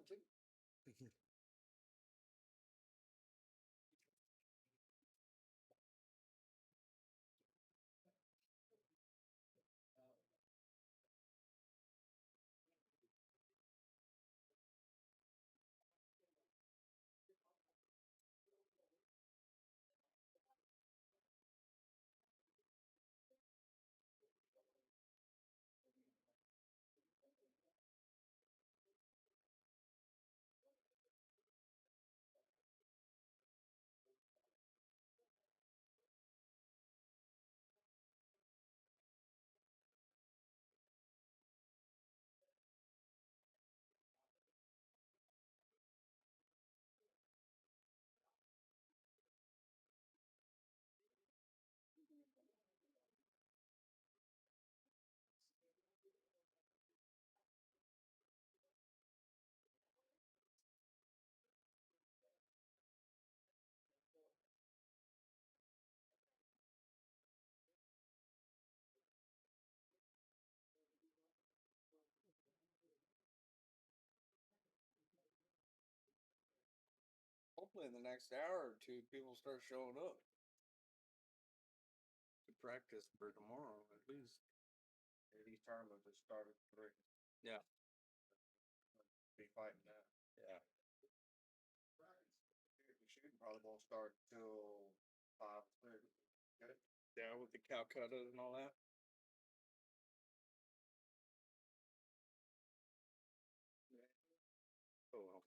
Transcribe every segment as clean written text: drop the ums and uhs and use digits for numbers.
too. Hopefully, in the next hour or two, people start showing up to practice for tomorrow, at least. Yeah, these tournaments that started 3. Yeah. Be fighting that. Yeah. The shooting probably won't start till 5:30. Good. Yeah, with the Calcutta and all that. Oh, well.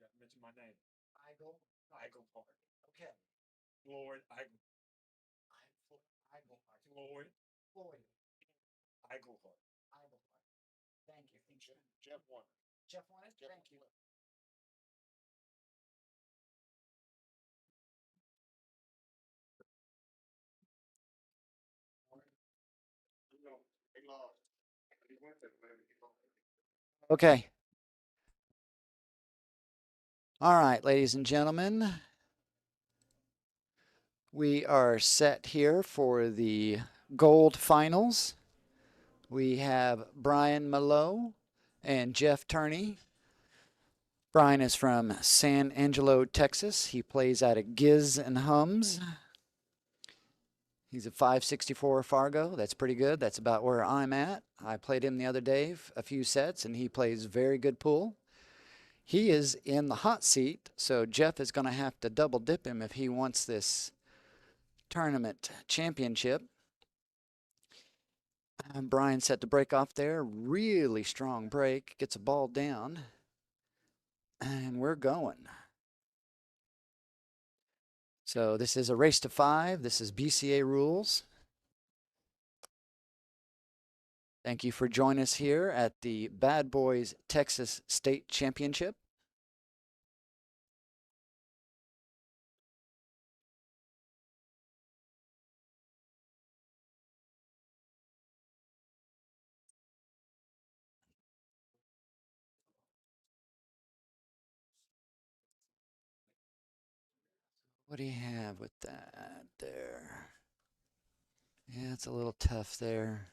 Yeah, mention my name. Eigel. Eichelhart. Okay. Floyd Eichelhart. Eigel. Floyd Floyd Eichelhart. Eigelhart. Thank you. Jeff Warner. Jeff wanted. Jeff Thank you. No, he lost. He went there, maybe he lost. Okay. All right, ladies and gentlemen. We are set here for the gold finals. We have Brian Mailloux and Jeff Turney. Brian is from San Angelo, Texas. He plays out of Giz and Hums. He's a 564 Fargo. That's pretty good. That's about where I'm at. I played him the other day, a few sets, and he plays very good pool. He is in the hot seat, so Jeff is going to have to double dip him if he wants this tournament championship. Brian set to break off there. Really strong break. Gets a ball down. And we're going. So this is a race to 5. This is BCA rules. Thank you for joining us here at the Bad Boys Texas State Championship. What do you have with that there? Yeah, it's a little tough there.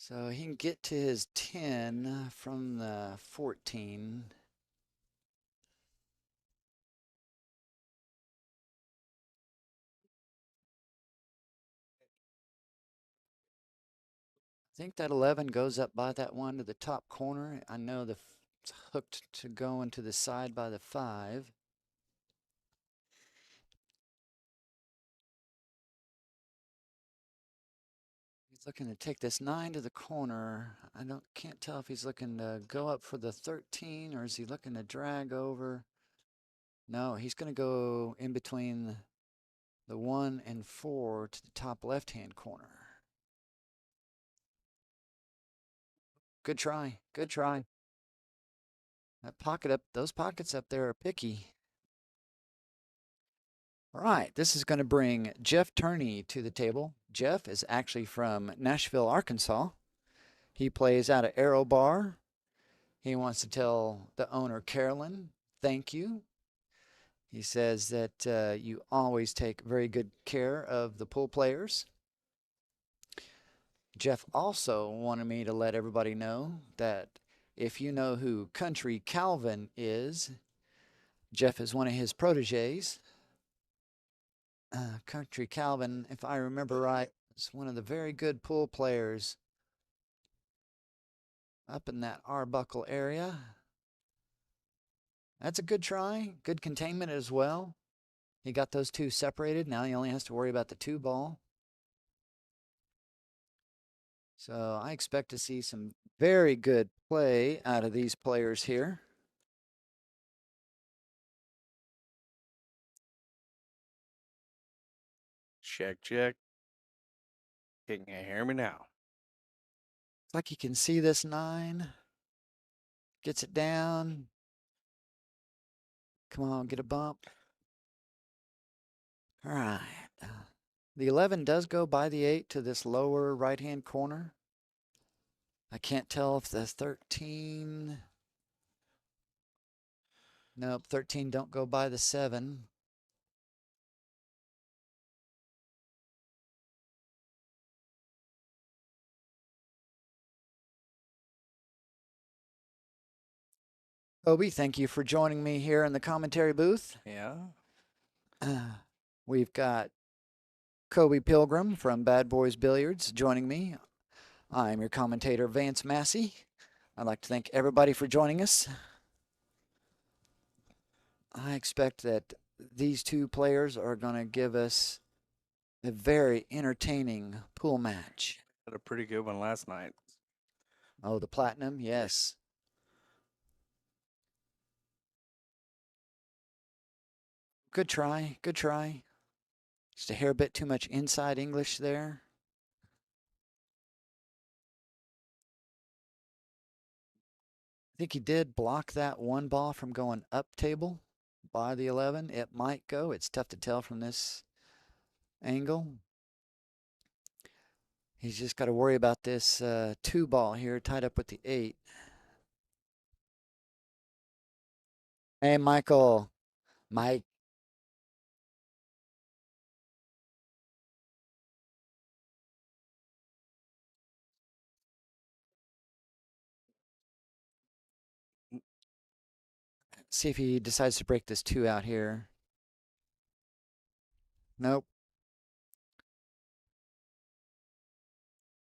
So he can get to his 10 from the 14. I think that 11 goes up by that one to the top corner. I know it's hooked to go into the side by the 5. He's looking to take this 9 to the corner. Can't tell if he's looking to go up for the 13 or is he looking to drag over. No, he's going to go in between the 1 and 4 to the top left-hand corner. Good try. Good try. Those pockets up there are picky. All right, this is going to bring Jeff Turney to the table. Jeff is actually from Nashville, Arkansas. He plays out of Arrow Bar. He wants to tell the owner, Carolyn, thank you. He says that you always take very good care of the pool players. Jeff also wanted me to let everybody know that if you know who Country Calvin is, Jeff is one of his proteges. Country Calvin, if I remember right, is one of the very good pool players up in that Arbuckle area. That's a good try. Good containment as well. He got those two separated. Now he only has to worry about the 2 ball. So I expect to see some very good play out of these players here. Check, check. Can you hear me now? It's like you can see this 9. Gets it down. Come on, get a bump. All right. The 11 does go by the 8 to this lower right-hand corner. I can't tell if the 13... Nope, 13 don't go by the 7. Kobe, thank you for joining me here in the commentary booth. Yeah. We've got Kobe Pilgrim from Bad Boys Billiards joining me. I'm your commentator, Vance Massey. I'd like to thank everybody for joining us. I expect that these two players are going to give us a very entertaining pool match. Had a pretty good one last night. Oh, the Platinum, yes. Good try, good try. Just a hair bit too much inside English there. I think he did block that 1 ball from going up table by the 11. It might go. It's tough to tell from this angle. He's just got to worry about this 2 ball here tied up with the 8. Hey, Michael. Mike. See if he decides to break this 2 out here. Nope.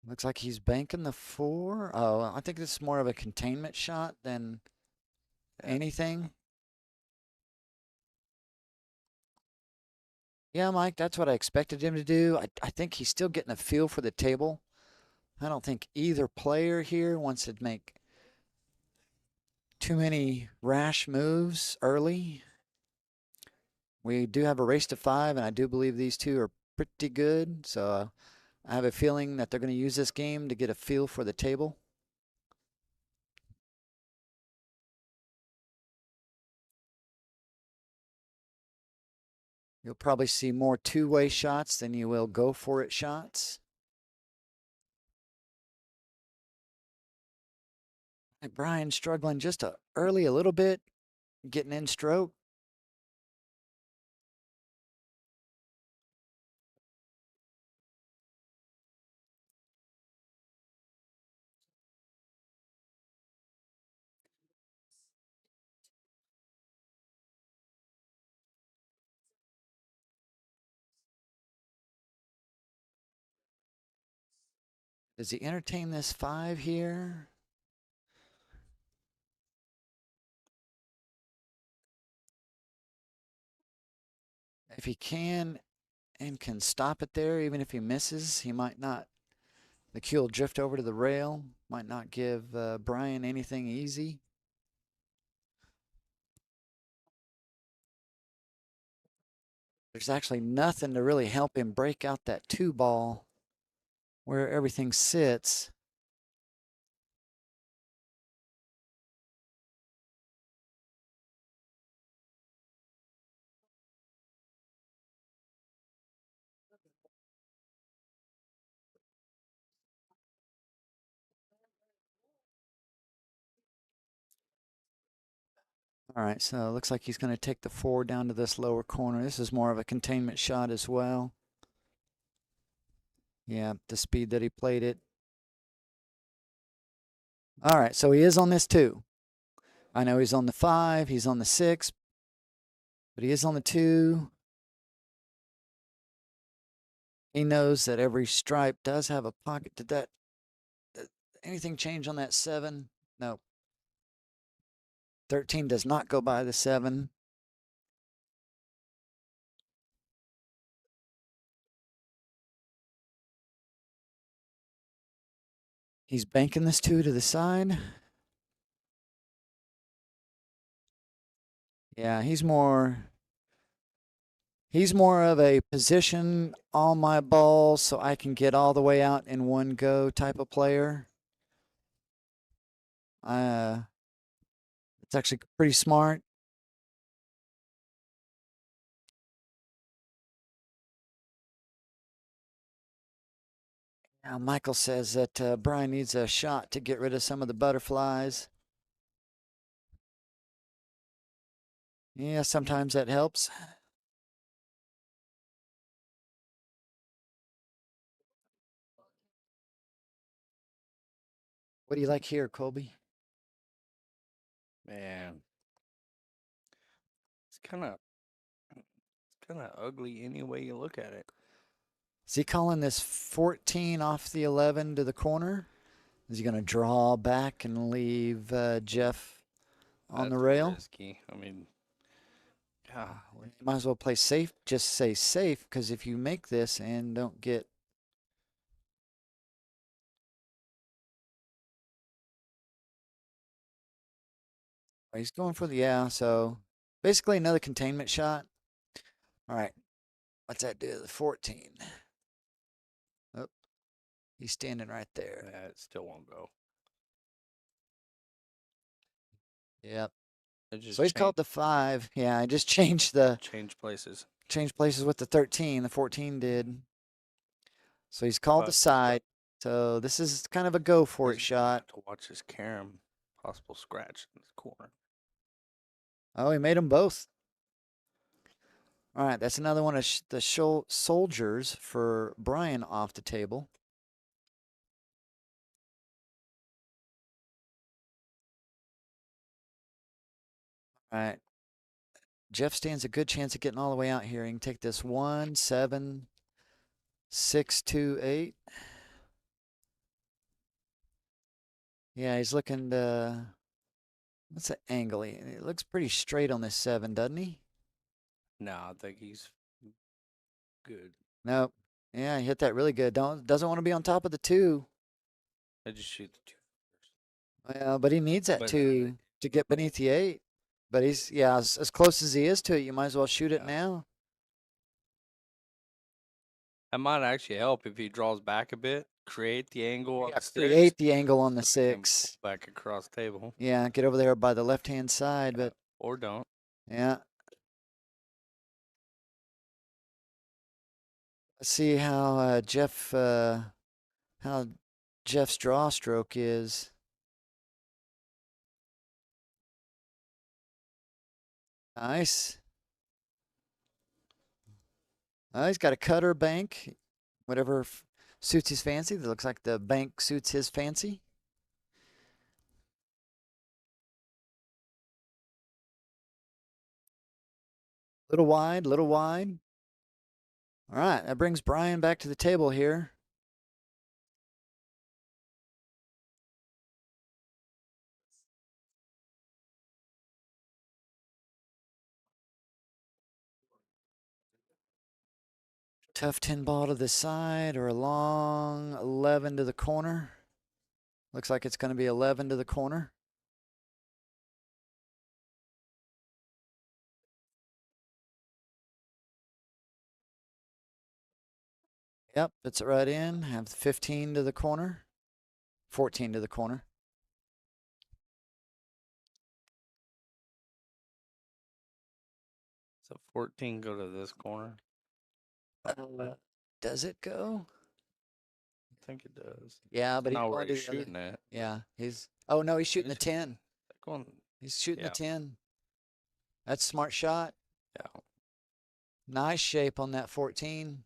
Looks like he's banking the 4. Oh, I think this is more of a containment shot than anything. Yeah, Mike, that's what I expected him to do. I think he's still getting a feel for the table. I don't think either player here wants to make too many rash moves early. We do have a race to 5, and I do believe these two are pretty good. So I have a feeling that they're going to use this game to get a feel for the table. You'll probably see more 2-way shots than you will go for it shots. Like Brian struggling just early a little bit, getting in stroke. Does he entertain this 5 here? If he can and can stop it there, even if he misses, he might not. The cue will drift over to the rail. Might not give Brian anything easy. There's actually nothing to really help him break out that 2 ball where everything sits. All right, so it looks like he's going to take the 4 down to this lower corner. This is more of a containment shot as well. Yeah, the speed that he played it. All right, so he is on this 2. I know he's on the 5, he's on the 6, but he is on the 2. He knows that every stripe does have a pocket. Did that anything change on that 7? No. 13 does not go by the 7. He's banking this 2 to the side. Yeah, he's more of a position on my ball so I can get all the way out in one go type of player. It's actually pretty smart. Now Michael says that Brian needs a shot to get rid of some of the butterflies. Yeah, sometimes that helps. What do you like here, Colby? Man, it's kind of ugly any way you look at it. Is he calling this 14 off the 11 to the corner? Is he going to draw back and leave Jeff on the rail? Risky. I mean, God, You might as well play safe. Just say safe, because if you make this and don't get... He's going for the, yeah, so basically another containment shot. All right, what's that do to the 14? Oh, he's standing right there. yeah, it still won't go. Yep. It just So he's called the 5. Yeah, I just changed places. Changed places with the 13. The 14 did. So he's called the side. So this is kind of a go for it shot. To watch this carom possible scratch in this corner. Oh, he made them both. All right, that's another one of the soldiers for Brian off the table. All right. Jeff stands a good chance of getting all the way out here. He can take this 1, 7, 6, 2, 8. Yeah, he's looking to... What's the angle? He looks pretty straight on this 7, doesn't he? No, I think he's good. Nope. Yeah, he hit that really good. Doesn't want to be on top of the 2. I just shoot the 2 first. Well, but he needs that 2 to get beneath the 8. But he's, yeah, as close as he is to it, you might as well shoot it now. That might actually help if he draws back a bit, create the angle on the 6. Create the angle on the 6. Back across the table. Yeah, get over there by the left-hand side, but... Or don't. Yeah. Let's see how Jeff's draw stroke is. Nice. He's got a cutter bank, whatever suits his fancy. That looks like the bank suits his fancy. Little wide, little wide. All right, that brings Brian back to the table here. Tough 10 ball to the side or a long 11 to the corner. Looks like it's going to be 11 to the corner. Yep, fits it right in. Have 15 to the corner. 14 to the corner. So 14 go to this corner. Does it go? I think it does. Yeah, but he's Not where going to he's the other. shooting it. Yeah, he's. Oh no, he's shooting the He's- 10. Going, He's shooting Yeah. the 10. That's a smart shot. yeah. Nice shape on that 14.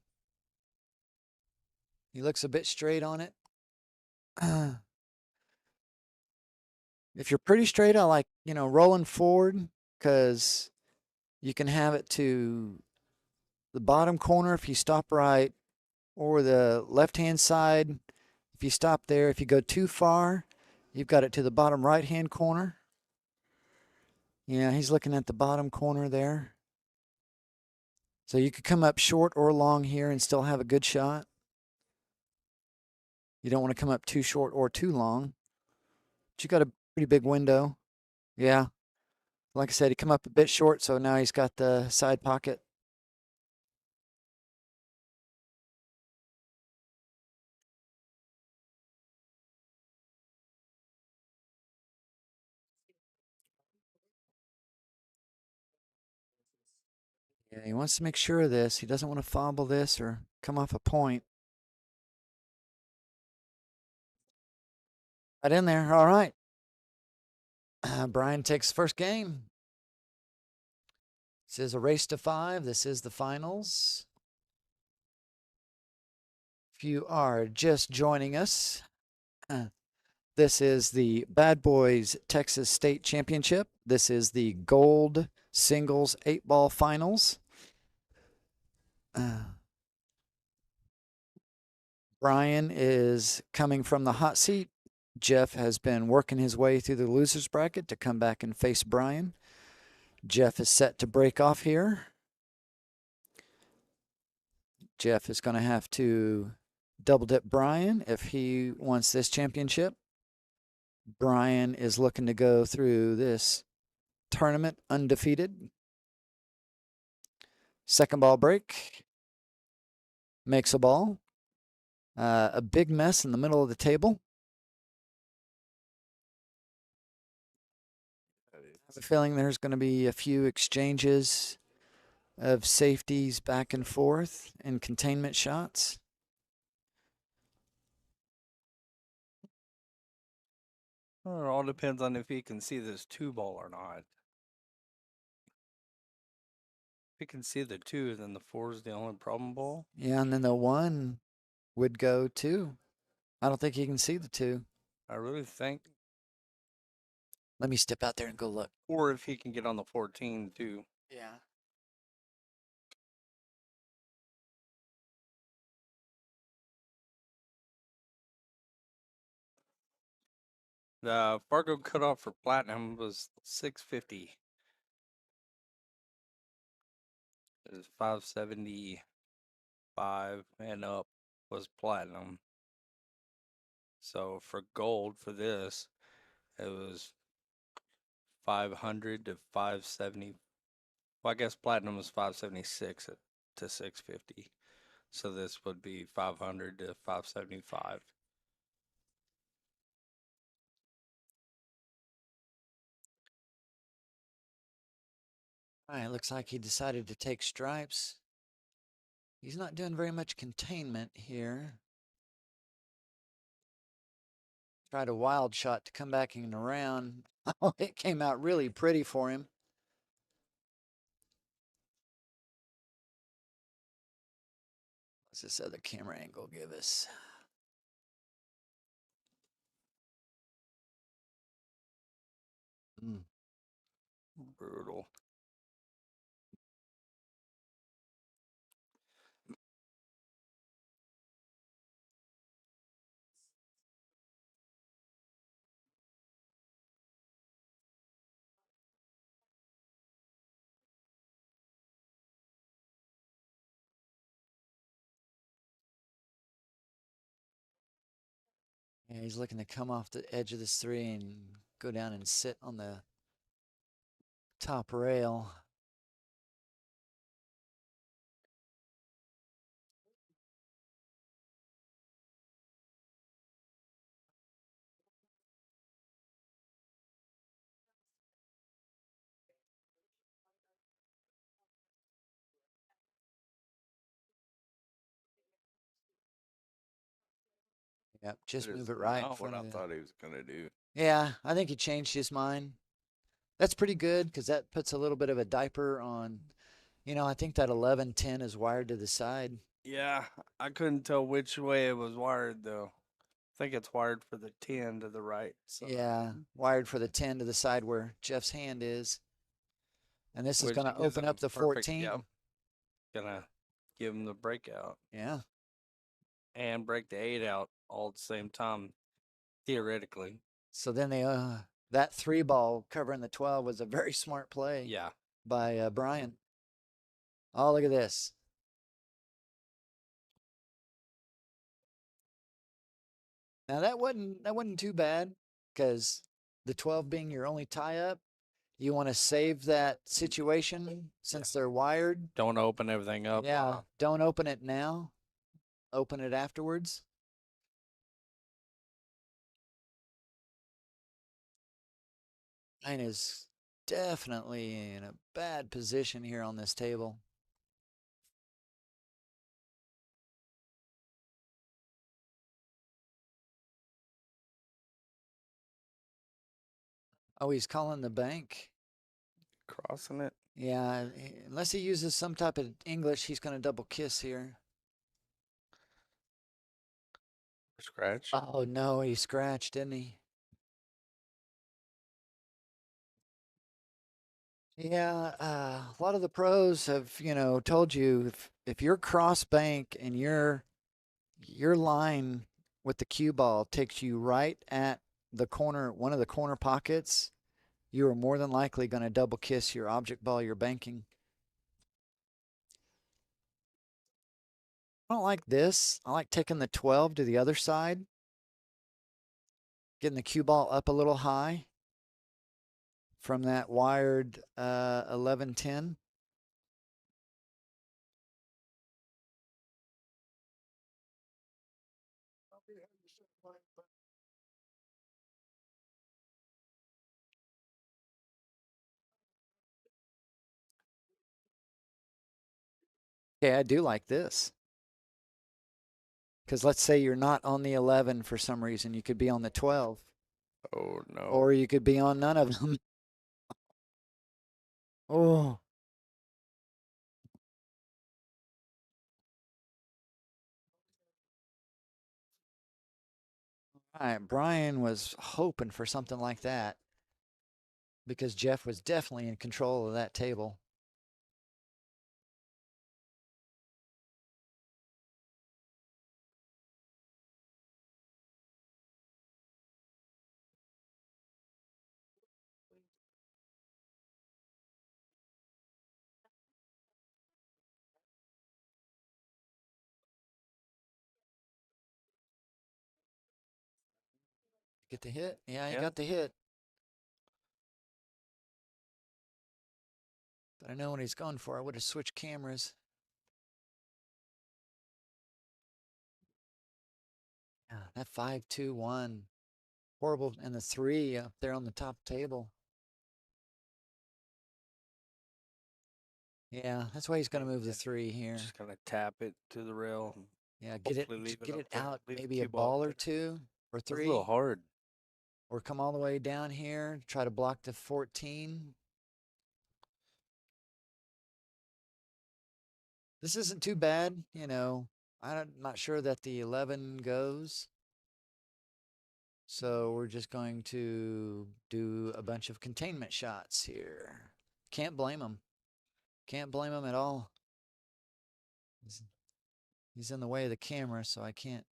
He looks a bit straight on it. If you're pretty straight, I like, rolling forward because you can have it to the bottom corner if you stop right, or the left-hand side if you stop there. If you go too far, you've got it to the bottom right-hand corner. Yeah, he's looking at the bottom corner there. So you could come up short or long here and still have a good shot. You don't want to come up too short or too long. But you got a pretty big window. Yeah. Like I said, he come up a bit short, so now he's got the side pocket. Yeah, he wants to make sure of this. He doesn't want to fumble this or come off a point. Right in there. All right. Brian takes the first game. This is a race to 5. This is the finals. If you are just joining us, this is the Bad Boys Texas State Championship. This is the Gold Singles 8-ball finals. Brian is coming from the hot seat. Jeff has been working his way through the loser's bracket to come back and face Brian. Jeff is set to break off here. Jeff is going to have to double dip Brian if he wants this championship. Brian is looking to go through this tournament undefeated. Second ball break. Makes a ball. A big mess in the middle of the table. I have a feeling there's going to be a few exchanges of safeties back and forth and containment shots. Well, it all depends on if he can see this 2 ball or not. If he can see the 2, then the 4 is the only problem ball. Yeah, and then the 1 would go too. I don't think he can see the 2. I really think. Let me step out there and go look. Or if he can get on the 14 too. Yeah. The Fargo cutoff for platinum was 650. It was 575 and up was platinum. So for gold for this, it was 500 to 570. Well, I guess platinum was 576 to 650. So this would be 500 to 575. All right, looks like he decided to take stripes. He's not doing very much containment here. Tried a wild shot to come back and around. Oh, it came out really pretty for him. What's this other camera angle give us? Brutal. Yeah, he's looking to come off the edge of this 3 and go down and sit on the top rail. Yep, just That move is it right in not what front I of the. thought he was gonna do. Yeah, I think he changed his mind. That's pretty good because that puts a little bit of a diaper on. I think that 1110 is wired to the side. Yeah, I couldn't tell which way it was wired though. I think it's wired for the 10 to the right side. Yeah, wired for the 10 to the side where Jeff's hand is. And this is Which going to gives open him up the perfect, 14. yep. Gonna give him the breakout Yeah. and break the 8 out all at the same time, theoretically. So then that 3 ball covering the 12 was a very smart play Yeah. by Brian. Oh, look at this. Now that wasn't too bad because the 12 being your only tie up, you want to save that situation since they're wired. Don't open everything up. Yeah, don't open it now. Open it afterwards. Mine is definitely in a bad position here on this table. Oh, he's calling the bank. Crossing it. Yeah, unless he uses some type of English, he's going to double kiss here. Scratch. Oh, no, he scratched, didn't he? Yeah, a lot of the pros have, told you if you're cross bank and your line with the cue ball takes you right at the corner, one of the corner pockets, you are more than likely going to double kiss your object ball you're banking. I don't like this. I like taking the 12 to the other side, getting the cue ball up a little high from that wired 1110. Okay, I do like this. Because let's say you're not on the 11 for some reason. You could be on the 12. Oh no. Or you could be on none of them. Oh. All right, Brian was hoping for something like that because Jeff was definitely in control of that table. Get the hit? Yeah, he got the hit. But I know what he's going for. I would have switched cameras. Yeah, that 5-2-1. Horrible. And the 3 up there on the top table. Yeah, that's why he's going to move the 3 here. Just gonna tap it to the rail. Yeah, get it up there. out Leave the maybe cue a ball ball up or there. 2 or It's a 3. little hard. Or come all the way down here, try to block the 14. This isn't too bad, I'm not sure that the 11 goes. So we're just going to do a bunch of containment shots here. Can't blame him. Can't blame him at all. He's in the way of the camera, so I can't.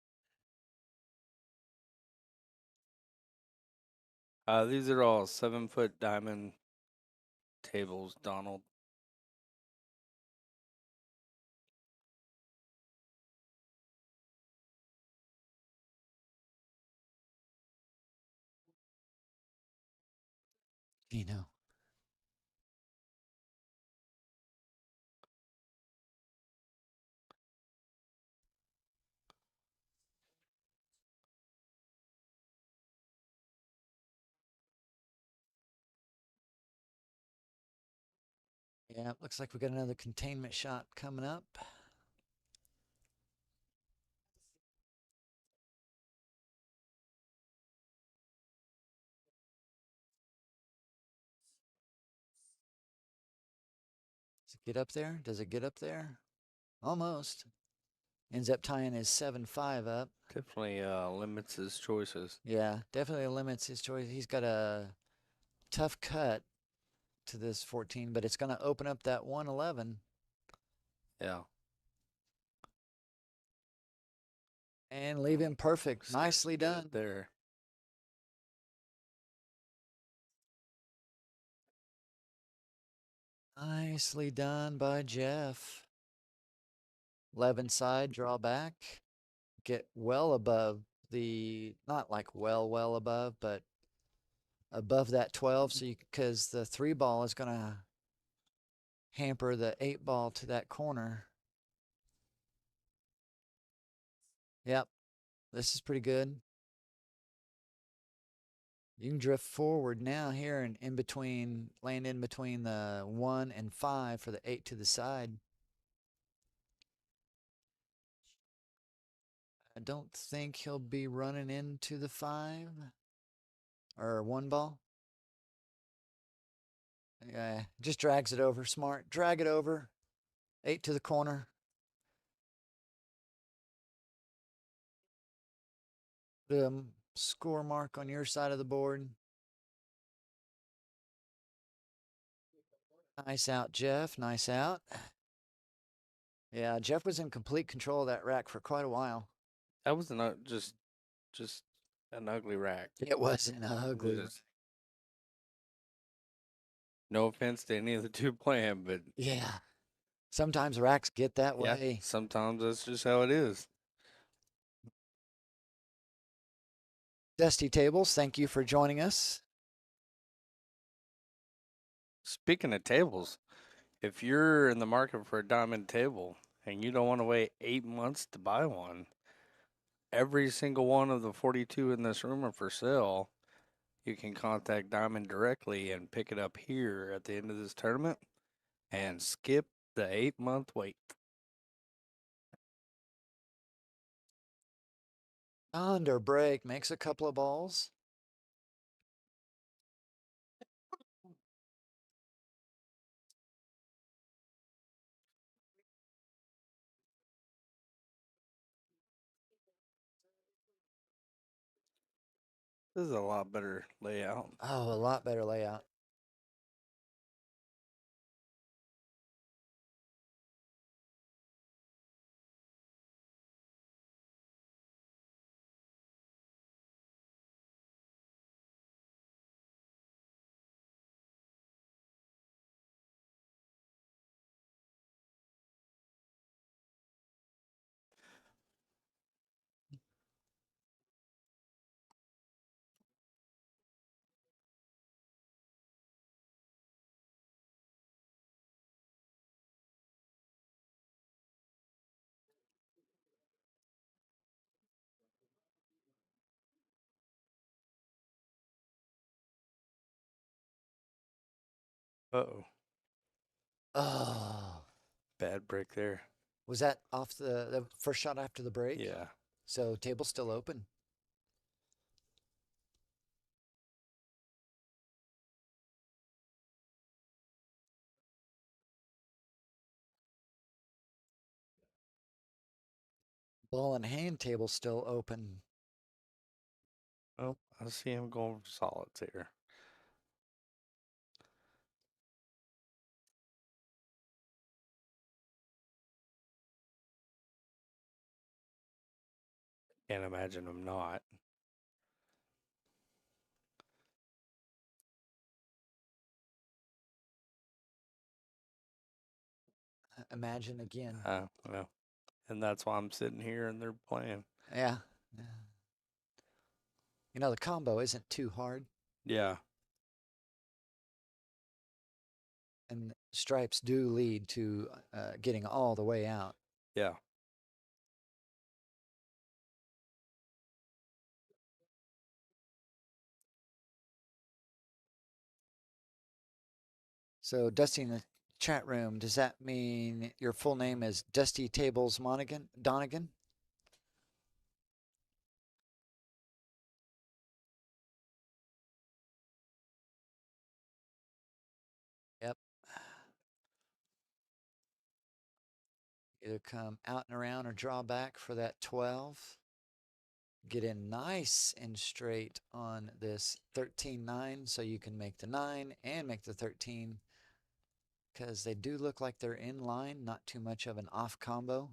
These are all 7-foot diamond tables, Donald. You know. Yeah, looks like we got another containment shot coming up. Does it get up there? Does it get up there? Almost. Ends up tying his 7-5 up. Definitely limits his choices. Yeah, definitely limits his choice. He's got a tough cut to this 14, but it's going to open up that 111 Yeah. and leave him perfect. Nicely done. There. Nicely done by Jeff. 11 side, draw back. Get well above the, not like well above, but above that 12. So you, because the 3 ball is going to hamper the 8 ball to that corner. Yep. This is pretty good. You can drift forward now here and in between, land in between the 1 and 5 for the 8 to the side. I don't think he'll be running into the 5 or 1 ball. Yeah, just drags it over. Smart. Drag it over. 8 to the corner. The score mark on your side of the board. Nice out, Jeff. Nice out. Yeah, Jeff was in complete control of that rack for quite a while. That was just an ugly rack. It wasn't ugly. Just- no offense to any of the two playing, but Yeah. Sometimes racks get that yeah, way. sometimes that's just how it is. Dusty Tables, thank you for joining us. Speaking of tables, if you're in the market for a diamond table and you don't want to wait 8 months to buy one, every single one of the 42 in this room are for sale. You can contact Diamond directly and pick it up here at the end of this tournament and skip the 8-month wait. Under break makes a couple of balls. This is a lot better layout. Oh, a lot better layout. Uh-oh. Oh, Bad break there. was that off the first shot after the break? Yeah. So table's still open. Ball and hand table still open. Oh, I see him going for solids here. Can't imagine him not. Imagine again. Well, and that's why I'm sitting here and they're playing. Yeah. You know, the combo isn't too hard. Yeah. And stripes do lead to getting all the way out. Yeah. So, Dusty in the chat room, does that mean your full name is Dusty Tables Donegan? Yep. Either come out and around or draw back for that 12. Get in nice and straight on this 13-9 so you can make the 9 and make the 13 because they do look like they're in line, not too much of an off combo.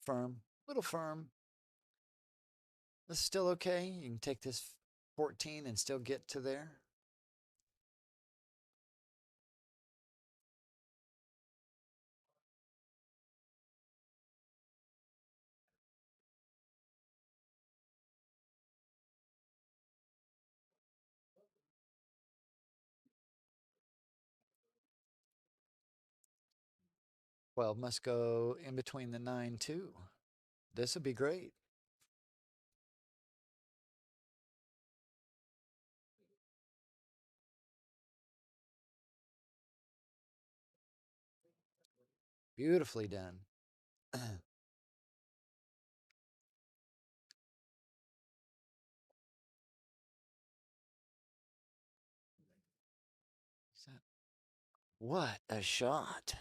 Firm, little firm. This is still okay. You can take this 14 and still get to there. Well, must go in between the 9 too. This would be great. Beautifully done. What a shot.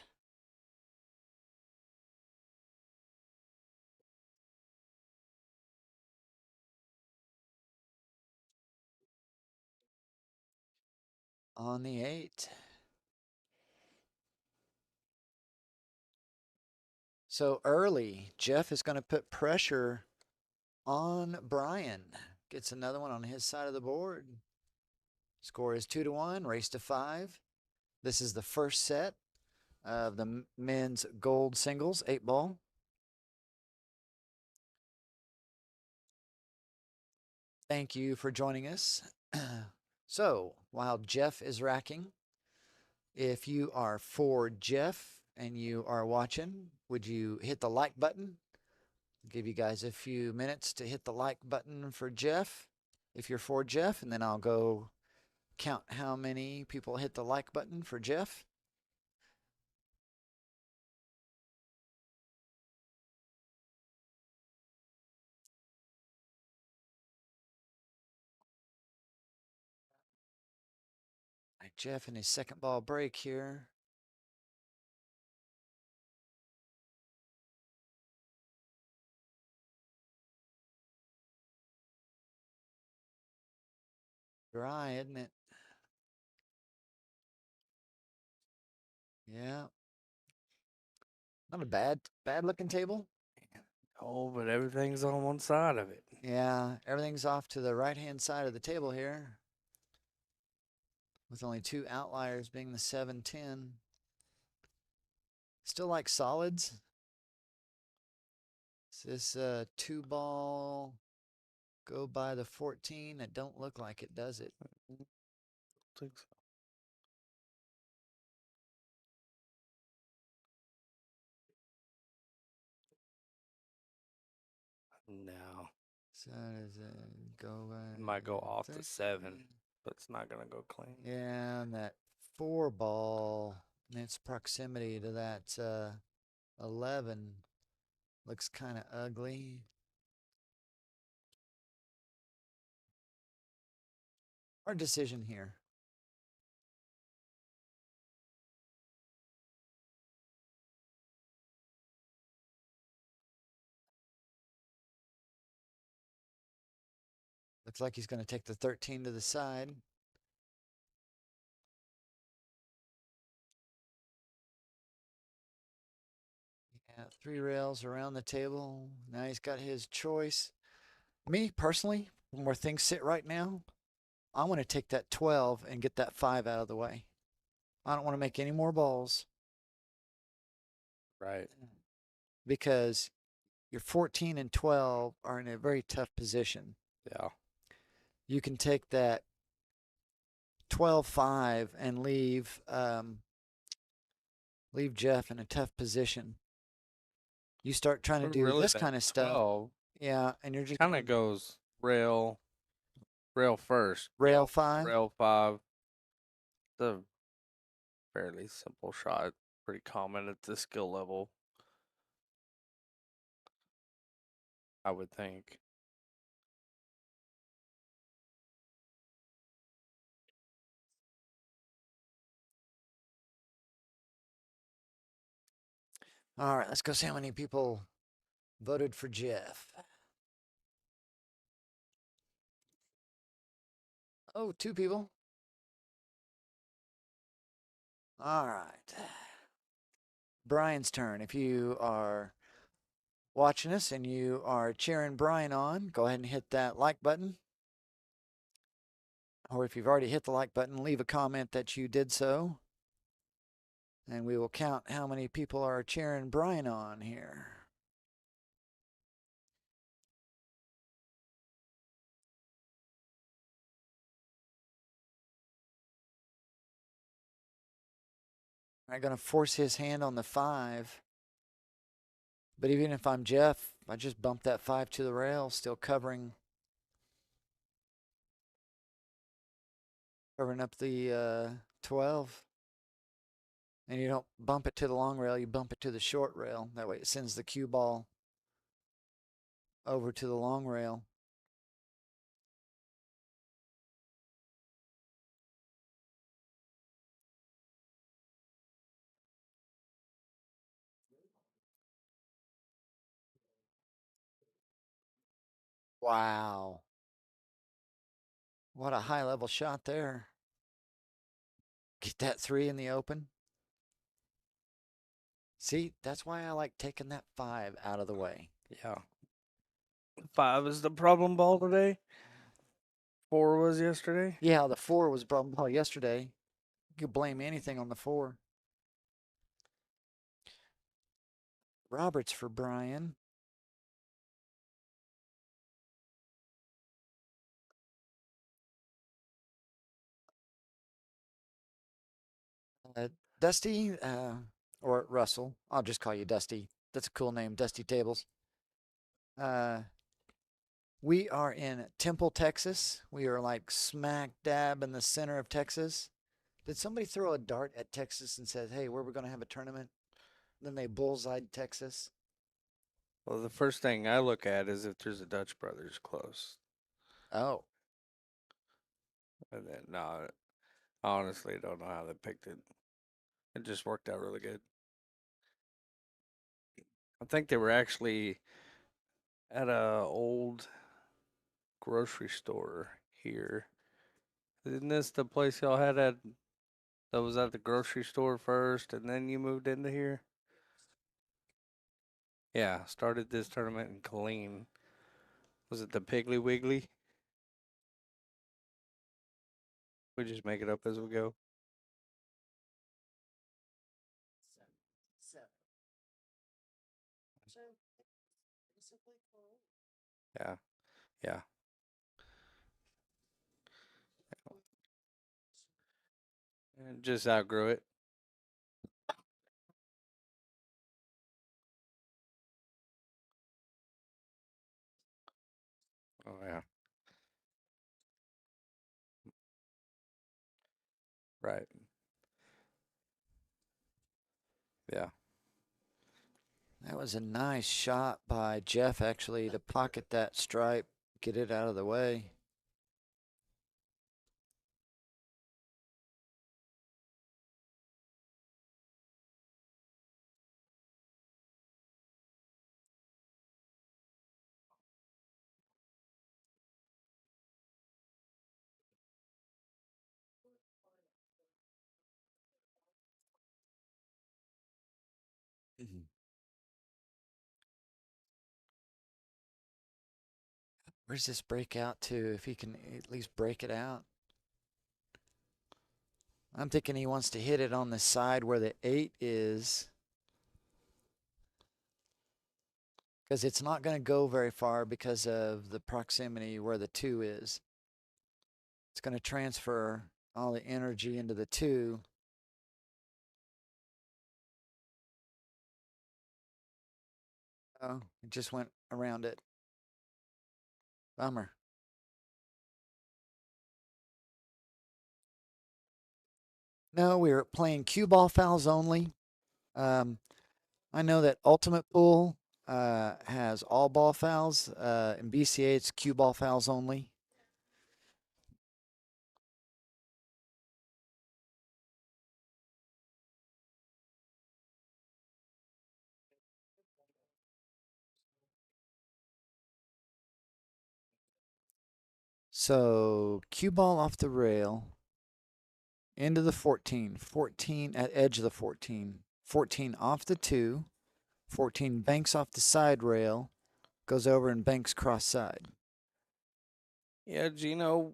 On the 8. So early, Jeff is going to put pressure on Brian. Gets another one on his side of the board. Score is 2-1, race to 5. This is the first set of the men's gold singles 8-ball. Thank you for joining us. So while Jeff is racking, if you are for Jeff and you are watching, would you hit the like button? I'll give you guys a few minutes to hit the like button for Jeff if you're for Jeff, and then I'll go count how many people hit the like button for Jeff. All right, Jeff in his second ball break here. Dry, isn't it? Yeah. Not a bad looking table. Oh, but everything's on one side of it. Yeah, everything's off to the right-hand side of the table here. With only 2 outliers being the 7-10. Still like solids. Is this 2-ball go by the 14? It don't look like it, does it? I think so. No. So does it go by? It might go off the 7, but it's not going to go clean. Yeah, and that 4-ball and its proximity to that 11 looks kind of ugly. Our decision here. Looks like he's going to take the 13 to the side. Yeah, 3 rails around the table. Now he's got his choice. Me, personally, from where things sit right now, I want to take that 12 and get that 5 out of the way. I don't want to make any more balls. Right. Because your 14 and 12 are in a very tough position. Yeah. You can take that 12-5 and leave Jeff in a tough position. You start trying to But do really, this that kind of stuff. 12 Yeah, and you're just kind of goes rail first, rail 5. rail 5. The fairly simple shot, pretty common at this skill level, I would think. All right, let's go see how many people voted for Jeff. Oh, 2 people. All right. Brian's turn. If you are watching us and you are cheering Brian on, go ahead and hit that like button. Or if you've already hit the like button, leave a comment that you did so. And we will count how many people are cheering Brian on here. I'm going to force his hand on the 5. But even if I'm Jeff, I just bump that 5 to the rail, still covering up the 12. And you don't bump it to the long rail, you bump it to the short rail. That way it sends the cue ball over to the long rail. Wow. What a high level shot there. Get that 3 in the open. See, that's why I like taking that 5 out of the way. Yeah. 5 is the problem ball today. 4 was yesterday. Yeah, the 4 was a problem ball yesterday. You could blame anything on the 4. Roberts for Brian. Dusty, or Russell. I'll just call you Dusty. That's a cool name, Dusty Tables. We are in Temple, Texas. We are like smack dab in the center of Texas. Did somebody throw a dart at Texas and said, hey, where we're going to have a tournament? Then they bullseyed Texas. Well, the first thing I look at is if there's a Dutch Brothers close. Oh. And then, no, I honestly don't know how they picked it. It just worked out really good. I think they were actually at a old grocery store here. Isn't this the place y'all had at that was at the grocery store first and then you moved into here? Yeah, started this tournament in Killeen. Was it the Piggly Wiggly? We just make it up as we go. Yeah. Yeah. And just outgrew it. Oh yeah. Right. Yeah. That was a nice shot by Jeff, actually, to pocket that stripe, get it out of the way. Where's this break out to, if he can at least break it out? I'm thinking he wants to hit it on the side where the 8 is. because it's not going to go very far because of the proximity where the 2 is. It's going to transfer all the energy into the 2. Oh, it just went around it. Bummer. No, we were playing cue ball fouls only. I know that Ultimate Pool has all ball fouls. In BCA, it's cue ball fouls only. So cue ball off the rail into the 14. 14 at edge of the 14. 14 off the 2. 14 banks off the side rail, goes over and banks cross side. Yeah, Gino,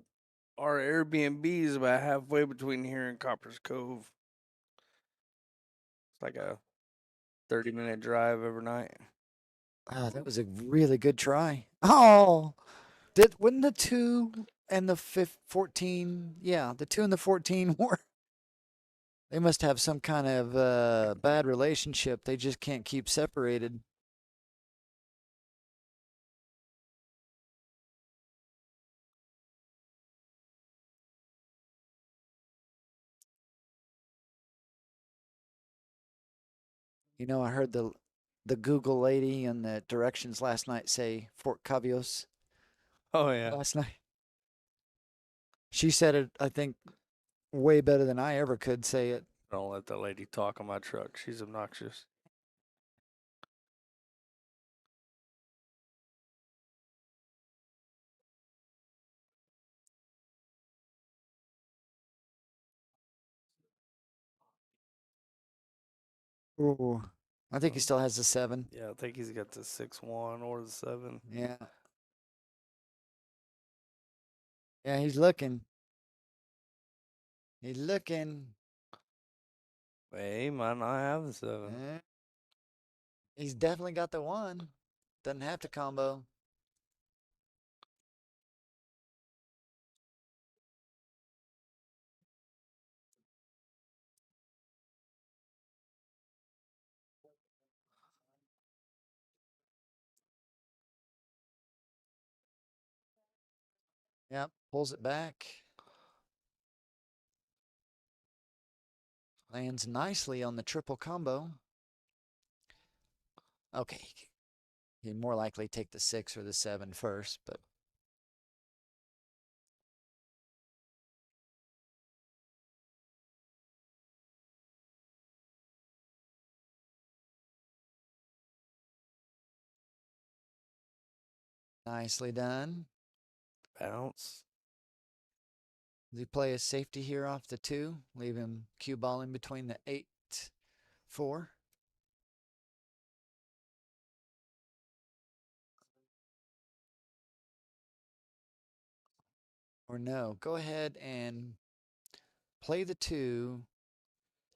our Airbnb is about halfway between here and Copper's Cove. It's like a 30-minute drive every night. Oh, that was a really good try. Oh, wouldn't the 2 and the 14? Yeah, the 2 and the 14 were. They must have some kind of bad relationship. They just can't keep separated. You know, I heard the Google lady and the directions last night say Fort Cavios Oh, yeah. last night. She said it, I think, way better than I ever could say it. Don't let that lady talk on my truck. She's obnoxious. Ooh, I think he still has the 7. Yeah, I think he's got the 6-1 or the 7. Yeah. Yeah, he's looking. He's looking. Hey, he might not have the 7. Eh, he's definitely got the 1. Doesn't have to combo. Yep, pulls it back. Lands nicely on the triple combo. Okay. He'd more likely take the 6 or the 7 first, but nicely done. Bounce. Does he play a safety here off the 2? Leave him cue ball in between the 8, 4. Or no, go ahead and play the 2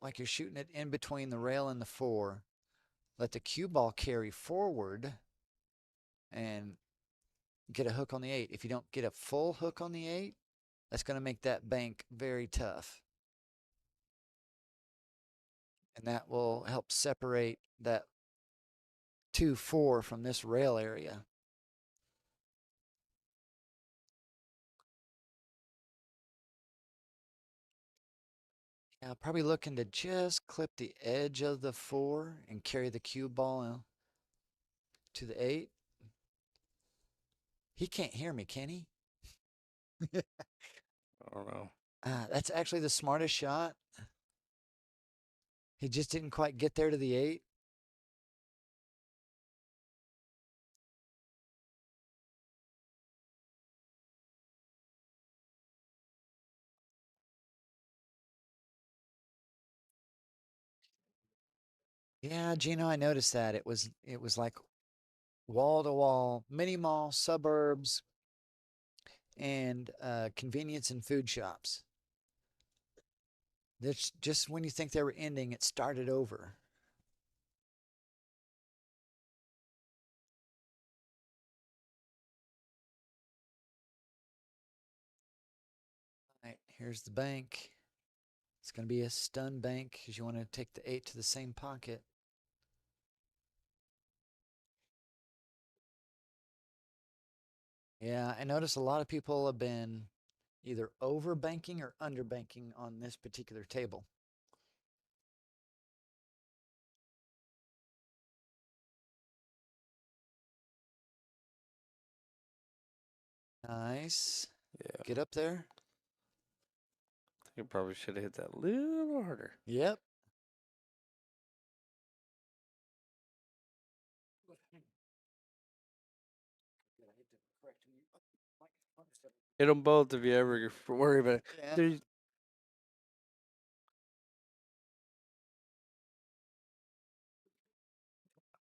like you're shooting it in between the rail and the 4. Let the cue ball carry forward and get a hook on the 8. If you don't get a full hook on the 8, that's going to make that bank very tough. And that will help separate that 2-4 from this rail area. Yeah, probably looking to just clip the edge of the 4 and carry the cue ball to the 8. He can't hear me, can he? I don't know. That's actually the smartest shot. He just didn't quite get there to the 8. Yeah, Gino, I noticed that. It was like wall to wall, mini mall, suburbs, and convenience and food shops. That's just when you think they were ending, it started over. Here's the bank. It's going to be a stun bank because you want to take the 8 to the same pocket. Yeah, I notice a lot of people have been either over banking or under banking on this particular table. Nice. Yeah. Get up there. I think I probably should have hit that a little harder. Yep. Hit them both if you ever worry about it. Yeah. There's-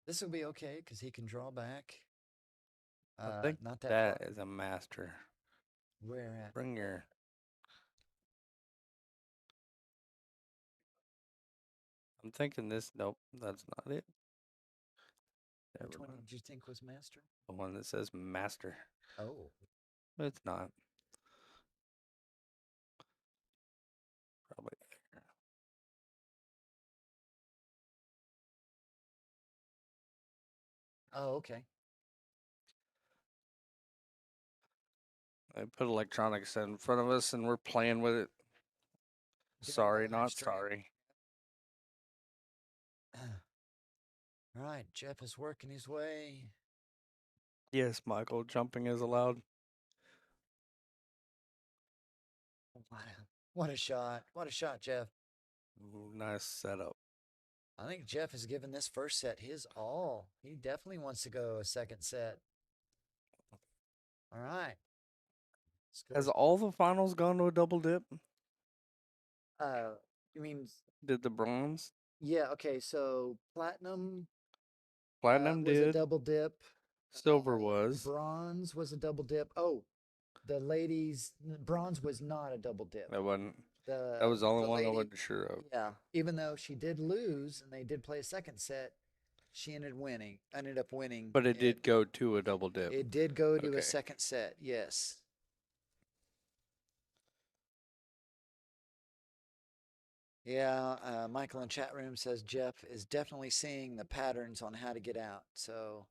This will be okay because he can draw back. I think Not that that far. is a master. Where at? Bring your. I'm thinking this. Nope, that's not it. Which Never one mind. did you think was master? The one that says master. Oh. It's not. Probably. Oh, okay. I put electronics in front of us and we're playing with it. Doing Sorry, live not stream. sorry. All right, Jeff is working his way. Yes, Michael, jumping is allowed. What a shot. What a shot, Jeff. Ooh, nice setup. I think Jeff has given this first set his all. He definitely wants to go a second set. All right. Has all the finals gone to a double dip? You mean, Did the bronze? yeah, okay, so platinum Platinum was a did. double dip. Silver was. Bronze was a double dip. Oh, the ladies, bronze was not a double dip. That wasn't. The That was the only the one I lady- wasn't sure of. Yeah, even though she did lose and they did play a second set, she ended up winning. But it did go to a double dip. It did go to Okay. a second set, yes. Yeah, Michael in chat room says Jeff is definitely seeing the patterns on how to get out. So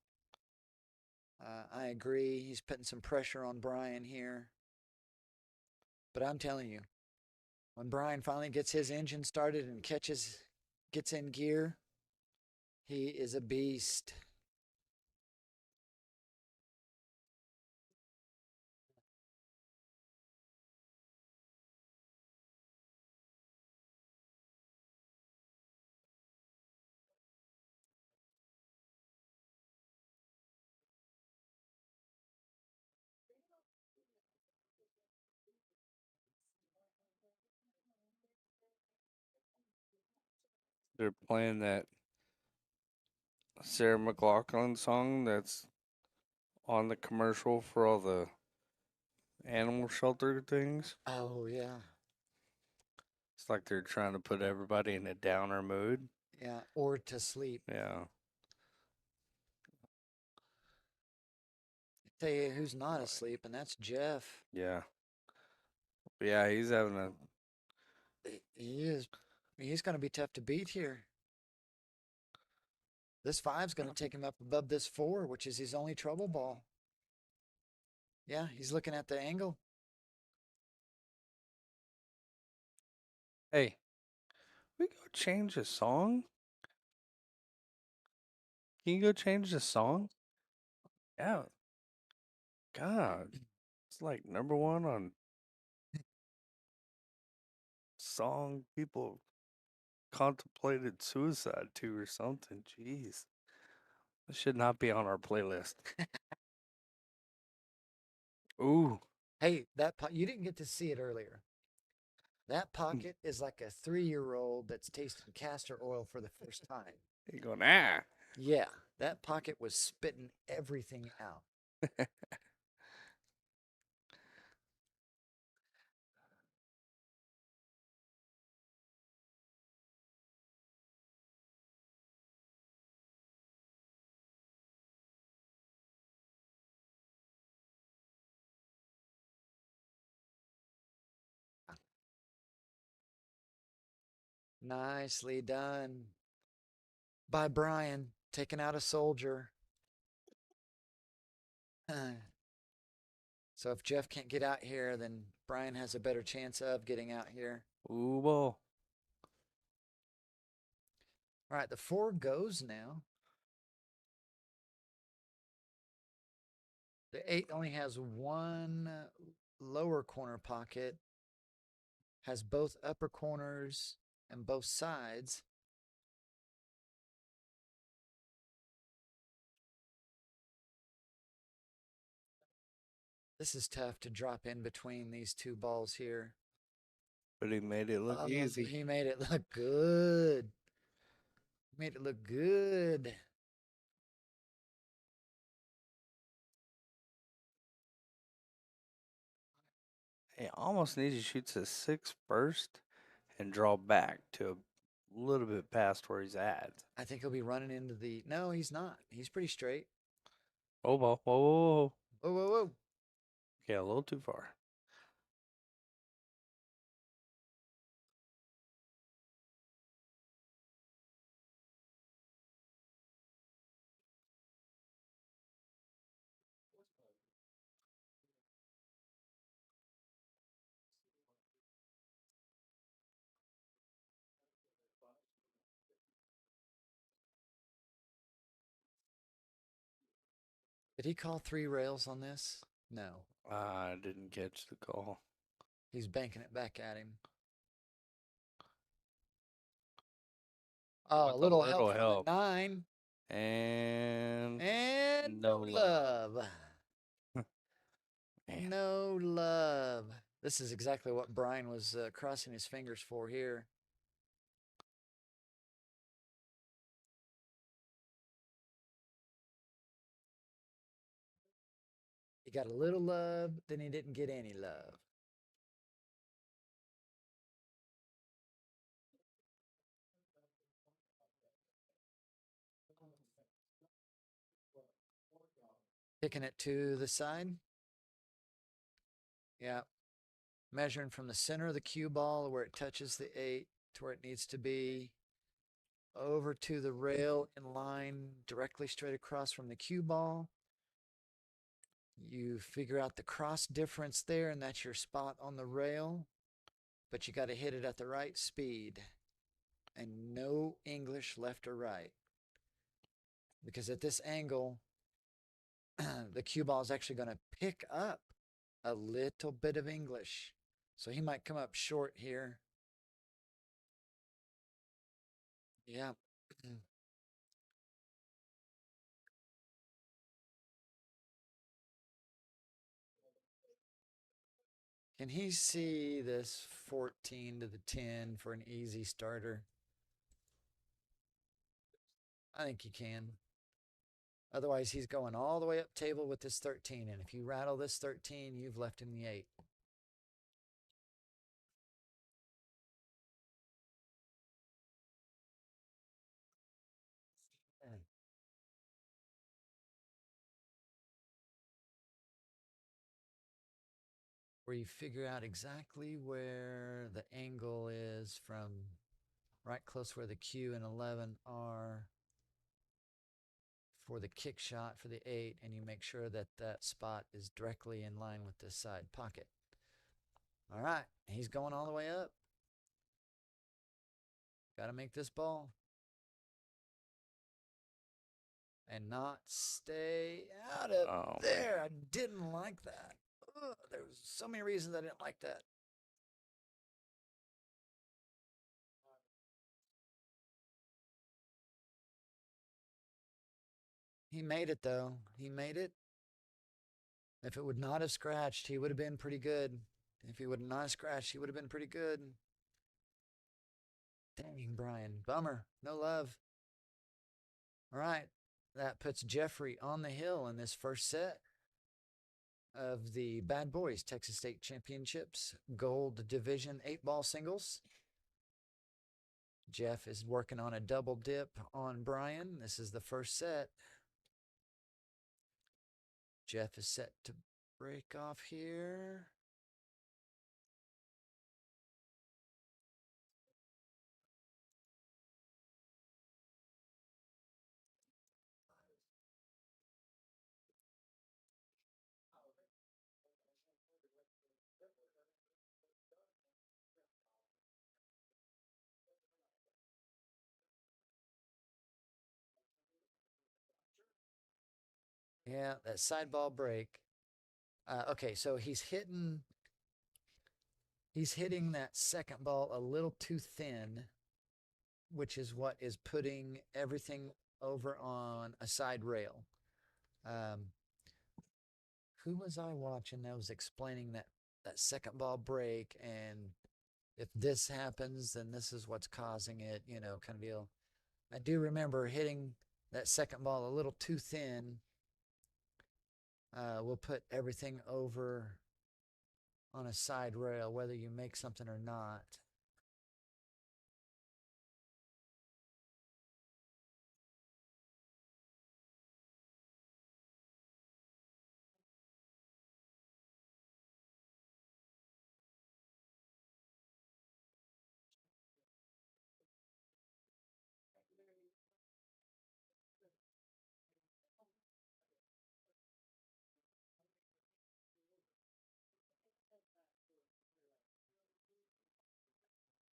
I agree. He's putting some pressure on Brian here. But I'm telling you, when Brian finally gets his engine started and gets in gear, he is a beast. They're playing that Sarah McLachlan song that's on the commercial for all the animal shelter things. Oh, yeah. It's like they're trying to put everybody in a downer mood. Yeah, or to sleep. Yeah. Tell you who's not asleep, and that's Jeff. Yeah. Yeah, he's having a. He is. He's going to be tough to beat here. This 5's going to take him up above this 4, which is his only trouble ball. Yeah, he's looking at the angle. Hey, we go change the song? Can you go change the song? Yeah. God. It's like number one on song people contemplated suicide to or something. Jeez. This should not be on our playlist. Ooh. Hey, you didn't get to see it earlier. That pocket is like a 3-year-old that's tasting castor oil for the first time. You're going, ah. Yeah, that pocket was spitting everything out. Nicely done by Brian, taking out a soldier. So if Jeff can't get out here, then Brian has a better chance of getting out here. Ooh, ball. All right, the 4 goes now. The 8 only has one lower corner pocket, has both upper corners and both sides. This is tough to drop in between these 2 balls here. But he made it look easy. He made it look good. Made it look good. He almost needs to shoot to 6 first and draw back to a little bit past where he's at. I think he'll be running into the. No, he's not. He's pretty straight. Oh, ball. Whoa, whoa, whoa. Whoa, whoa, whoa. Okay, a little too far. Did he call 3 rails on this? No. I didn't catch the call. He's banking it back at him. Oh, With a little help little from help. the 9. And And no no love. love. Man. No love. This is exactly what Brian was crossing his fingers for here. He got a little love, then he didn't get any love. Kicking it to the side. Yeah. Measuring from the center of the cue ball where it touches the 8 to where it needs to be. Over to the rail in line, directly straight across from the cue ball. You figure out the cross difference there, and that's your spot on the rail. But you got to hit it at the right speed. And no English left or right. Because at this angle, the cue ball is actually going to pick up a little bit of English. So he might come up short here. Yeah. Can he see this 14 to the 10 for an easy starter? I think he can. Otherwise, he's going all the way up table with this 13. And if you rattle this 13, you've left him the 8. Where you figure out exactly where the angle is from right close where the Q and 11 are for the kick shot for the 8, and you make sure that that spot is directly in line with this side pocket. All right, he's going all the way up. Got to make this ball. And not stay out of there. I didn't like that. Ugh, there was so many reasons I didn't like that. He made it, though. He made it. If it would not have scratched, he would have been pretty good. If he would not have scratched, he would have been pretty good. Dang, Brian. Bummer. No love. All right. That puts Jeffrey on the hill in this first set of the Bad Boys Texas State Championships Gold Division 8-ball singles. Jeff is working on a double dip on Brian. This is the first set. Jeff is set to break off here. Yeah, that side ball break. Okay, so he's hitting that second ball a little too thin, which is what is putting everything over on a side rail. Who was I watching that was explaining that second ball break, and if this happens, then this is what's causing it, kind of deal. I do remember hitting that second ball a little too thin. Will put everything over on a side rail, whether you make something or not.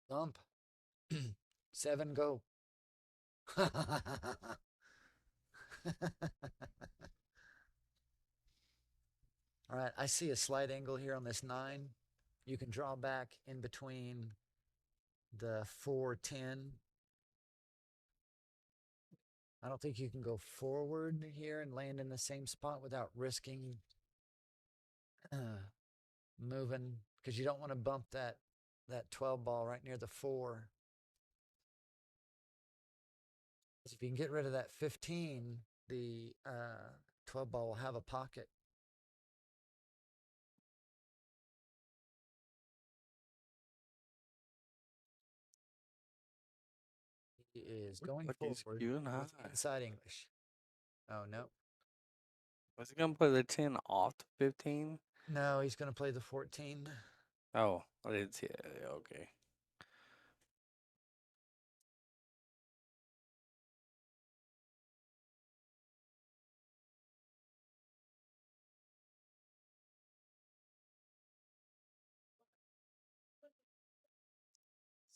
Thump. 7 go. All right, I see a slight angle here on this 9. You can draw back in between the 4-10. I don't think you can go forward here and land in the same spot without risking moving, because you don't want to bump that 12 ball right near the 4. If you can get rid of that 15, the 12 ball will have a pocket. He is going Look, he's forward queuing high. with inside English. Oh, no. Was he gonna play the 10 off the 15? No, he's going to play the 14. Oh, I didn't see it. Okay.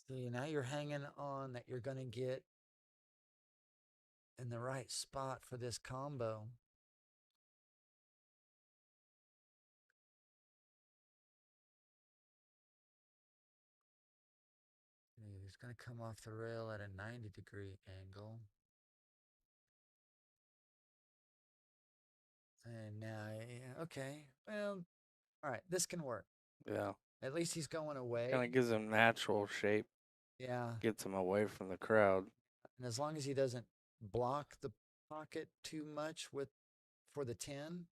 See, now you're hanging on that you're going to get in the right spot for this combo. He's going to come off the rail at a 90-degree angle. And now, okay, well, all right, this can work. Yeah. At least he's going away. Kind of gives him natural shape. Yeah. Gets him away from the crowd. And as long as he doesn't block the pocket too much for the 10,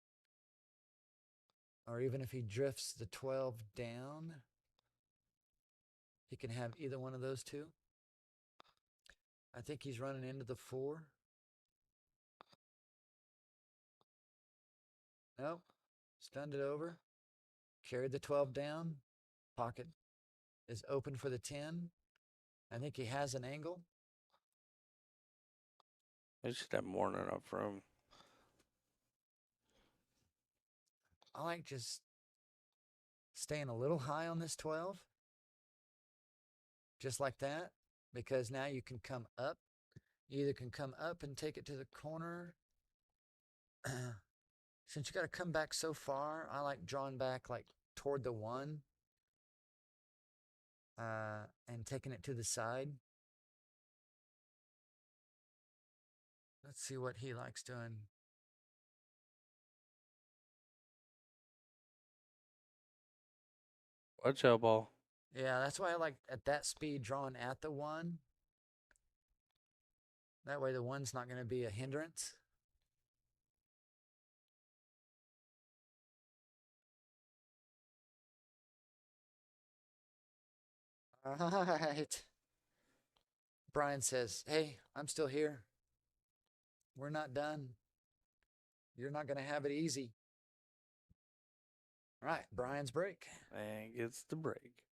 or even if he drifts the 12 down, he can have either one of those two. I think he's running into the 4. Nope. Stunned it over. Carried the 12 down. Pocket is open for the 10. I think he has an angle. They should have more than enough room. I like just staying a little high on this 12. Just like that. Because now you can come up. You either can come up and take it to the corner. Since you got to come back so far, I like drawing back like toward the 1 and taking it to the side. Let's see what he likes doing. Watch out, ball. Yeah, that's why I like at that speed drawing at the 1. That way the 1's not going to be a hindrance. All right. Brian says, hey, I'm still here. We're not done. You're not going to have it easy. All right, Brian's break. And gets the break.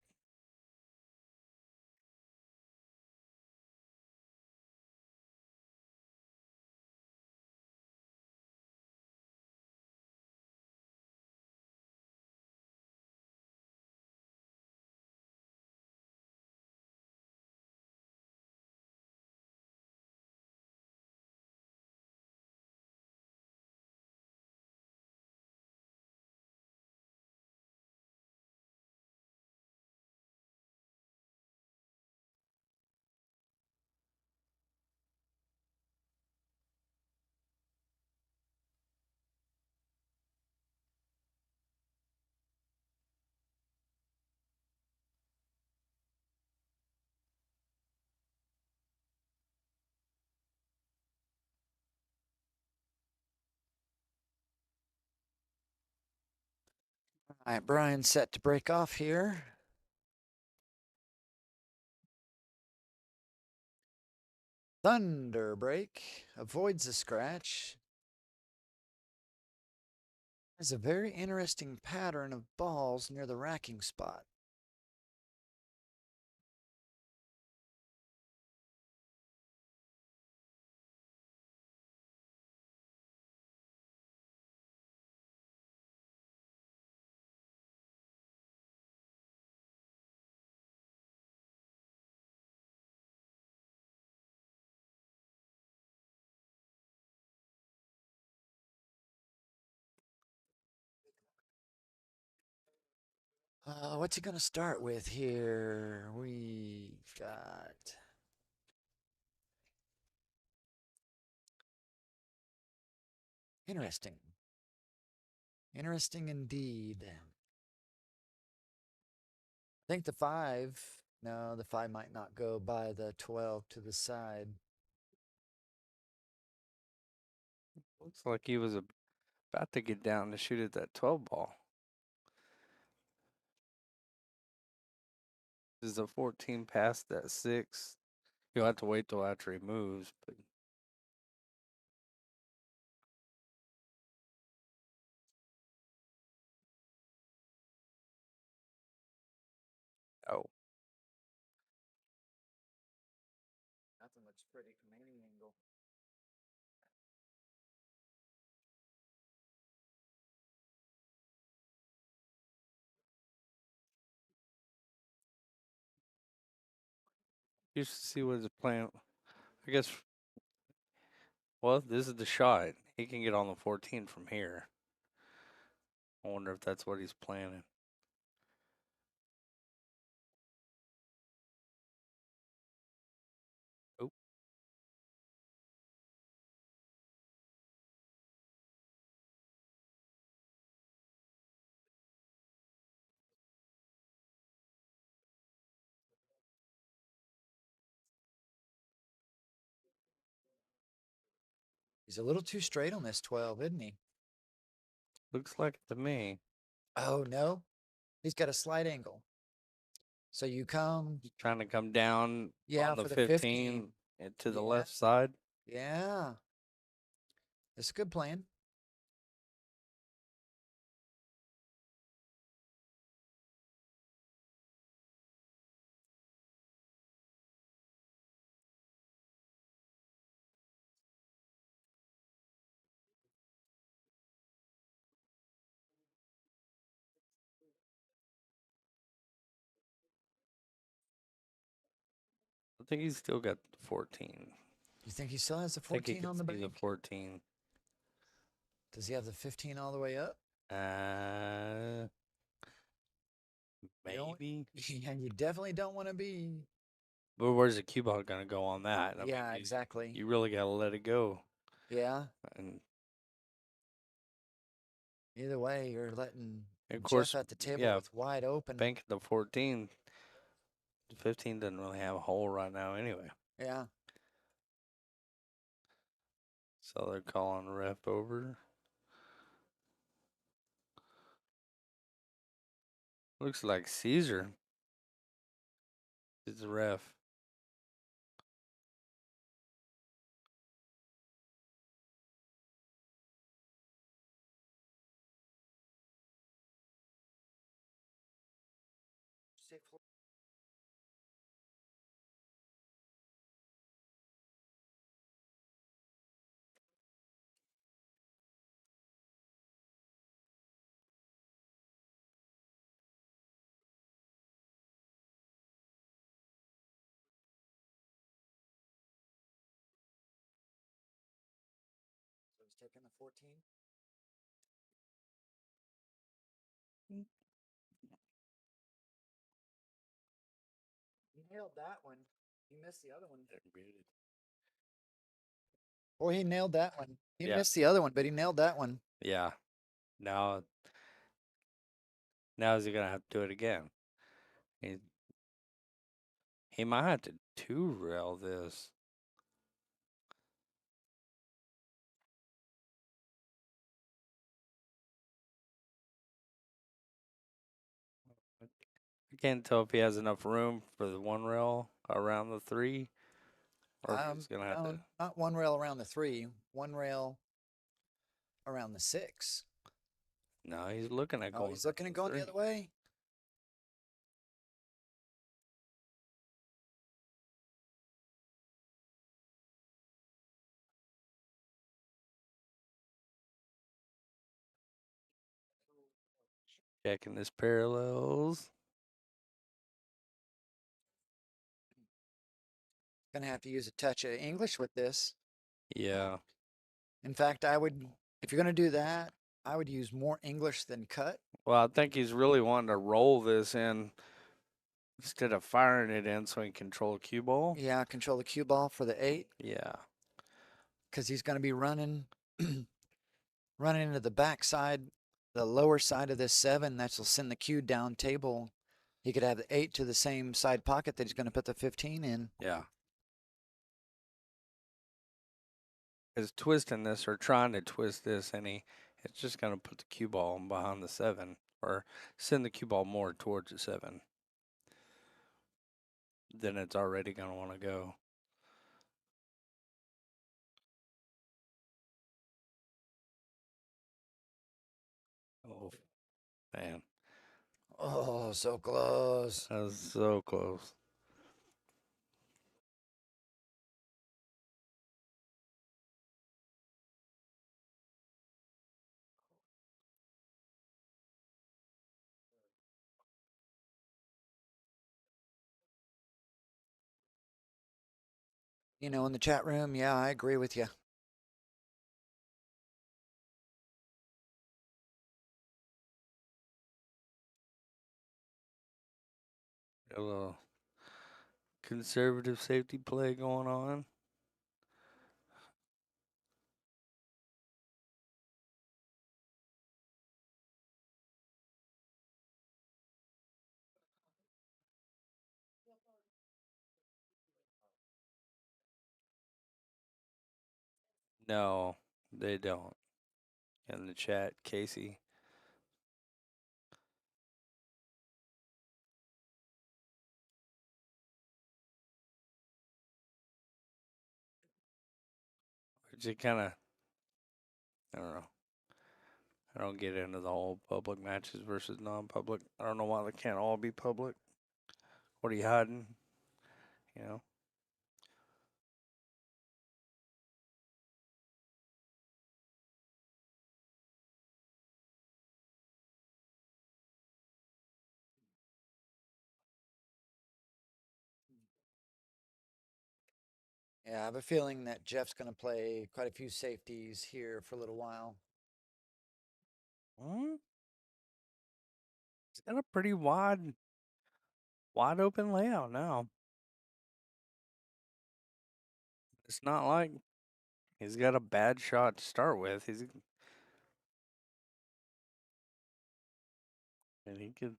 All right, Brian's set to break off here. Thunder break avoids the scratch. There's a very interesting pattern of balls near the racking spot. What's he going to start with here? We've got interesting. Interesting indeed. I think the 5, no, the 5 might not go by the 12 to the side. Looks like he was about to get down to shoot at that 12 ball. Is the 14 past that 6? You'll have to wait till after he moves, but oh, Nothing looks pretty from any angle. you should see what his plan. I guess. Well, this is the shot. He can get on the 14 from here. I wonder if that's what he's planning. Oh, He's a little too straight on this 12, isn't he? looks like it to me. Oh, no. He's got a slight angle. So you come, Trying to come down yeah, on the for the 15 15. and to the Yeah. left side. Yeah. It's a good plan. I think he's still got the 14. You think he still has the I think he 14 can on the see the bank? 14. Does he have the 15 all the way up? You don't- Maybe. Yeah, you definitely don't want to be. But where's the cue ball gonna go on that? I Yeah, mean, exactly. you really gotta let it go. Yeah. And Either way, you're letting of Jeff course, at the table yeah, with wide open. bank the 14. The 15 doesn't really have a hole right now anyway. Yeah. So they're calling the ref over. Looks like Caesar is the ref. So he's taking the 14. He nailed that one. He missed the other one. They're muted. Boy, he nailed that one. He Yeah. missed the other one, but he nailed that one. Yeah. Now is he gonna have to do it again? He might have to two rail this. can't tell if he has enough room for the one rail around the 3, or if he's gonna have No, to. not one rail around the 3, one rail around the 6. No, he's looking at Oh, going. he's looking at going the 3. other way. Checking his parallels. Gonna have to use a touch of English with this. Yeah. In fact, I would, if you're gonna do that, I would use more English than cut. Well, I think he's really wanting to roll this in instead of firing it in so he can control cue ball. Yeah, control the cue ball for the 8, Yeah. because he's gonna be running, running into the back side, the lower side of this 7. That'll send the cue down table. He could have the 8 to the same side pocket that he's gonna put the 15 in. Yeah. Is twisting this or trying to twist this, and it's just gonna put the cue ball behind the 7 or send the cue ball more towards the 7. Then it's already gonna want to go. Oh man, Oh, so close. that was so close. You know, in the chat room, yeah, I agree with you. A little conservative safety play going on. No, they don't. In the chat, Casey. Which it kind of, I don't know. I don't get into the whole public matches versus non-public. I don't know why they can't all be public. What are you hiding? You know. Yeah, I have a feeling that Jeff's going to play quite a few safeties here for a little while. Hmm? He's got a pretty wide open layout now. It's not like he's got a bad shot to start with. And he could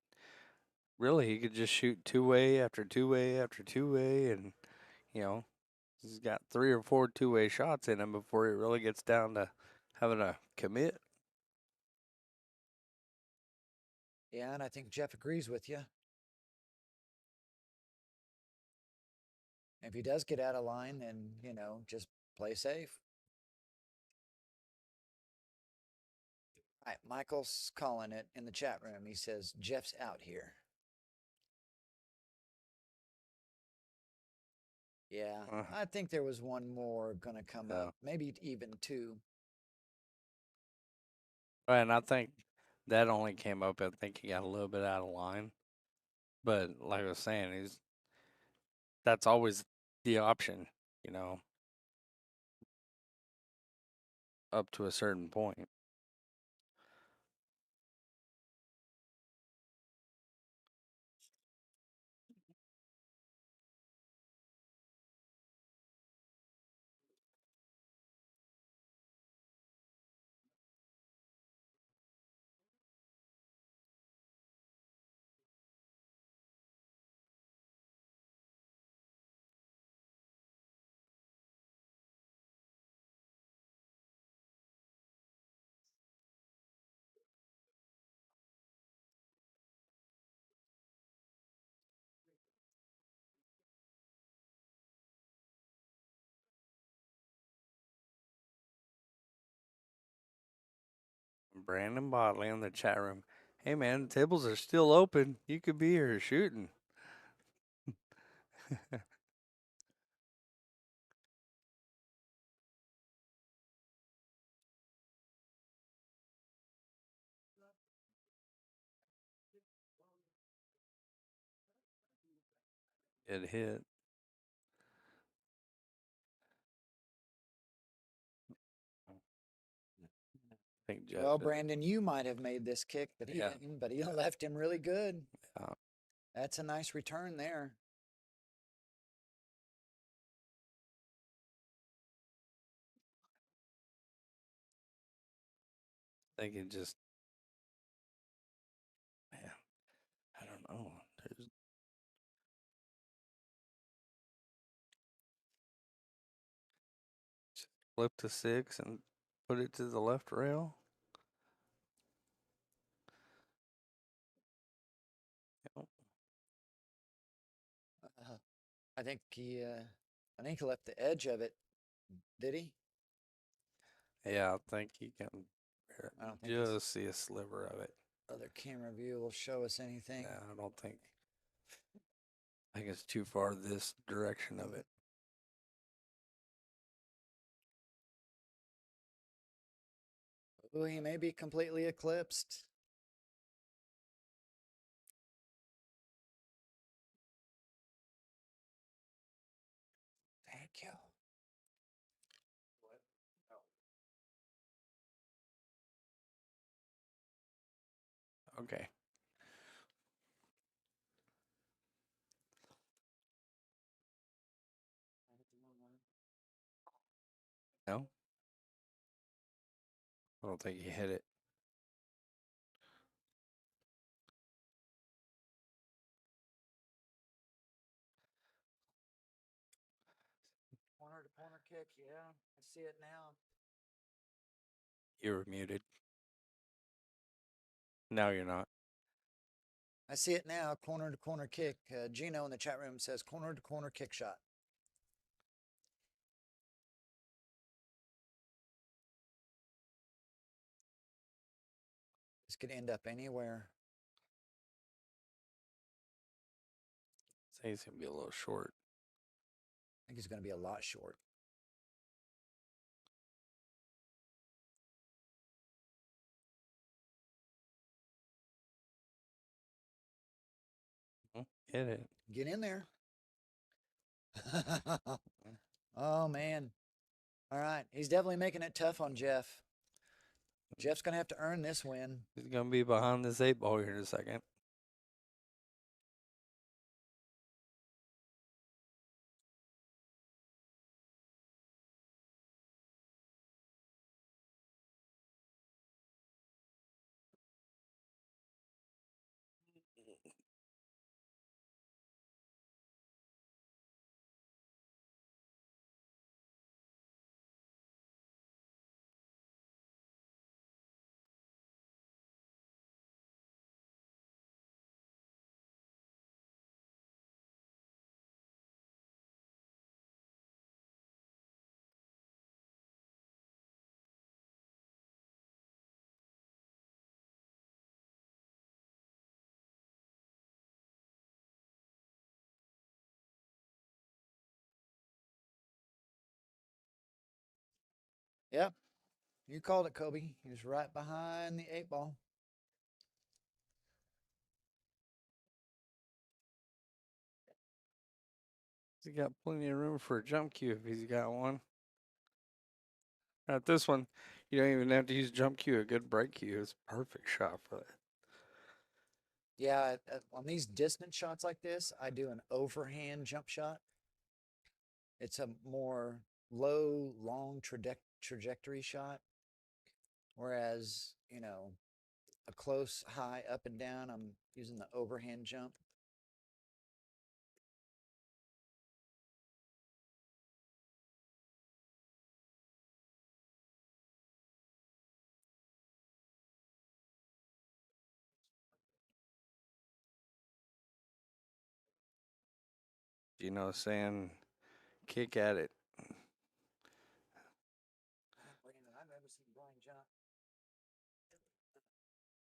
just shoot 2-way after 2-way after 2-way, and you know he's got 3 or 4 2-way shots in him before he really gets down to having to commit. Yeah, and I think Jeff agrees with you. If he does get out of line, then, you know, just play safe. All right, Michael's calling it in the chat room. He says, Jeff's out here. Yeah, I think there was one more going to come up, maybe even 2. And I think that only came up. I think he got a little bit out of line. But like I was saying, that's always the option, you know, up to a certain point. Brandon Bodley in the chat room. Hey man, the tables are still open. You could be here shooting. It hit. I think Jeff Well, did. Brandon, you might have made this kick, but he Yeah. didn't. But he left him really good. Yeah. That's a nice return there. I think it just, man, I don't know. There's just flip to 6 and put it to the left rail. Yep. I think he left the edge of it. Did he? Yeah, I think you can I don't think this just see a sliver of it. other camera view will show us anything. Yeah, I don't think. I think it's too far this direction of it. Oh, he may be completely eclipsed. Thank you. Okay. No? I don't think he hit it. Corner to corner kick, yeah. I see it now. You were muted. Now you're not. I see it now. Corner to corner kick. Gino in the chat room says corner to corner kick shot. This could end up anywhere. I think it's going to be a little short. I think it's going to be a lot short. Hit it. Get in there. Oh, man. All right. He's definitely making it tough on Jeff. Jeff's going to have to earn this win. He's going to be behind this 8-ball here in a second. Yep. You called it, Kobe. He was right behind the 8-ball. He's got plenty of room for a jump cue if he's got one. At this one, you don't even have to use jump cue. A good break cue is a perfect shot for that. Yeah, on these distant shots like this, I do an overhand jump shot. It's a more low, long trajectory shot. Whereas, you know, a close, high, up and down, I'm using the overhand jump. You know, saying kick at it. Brandon, I've never seen Brian jump.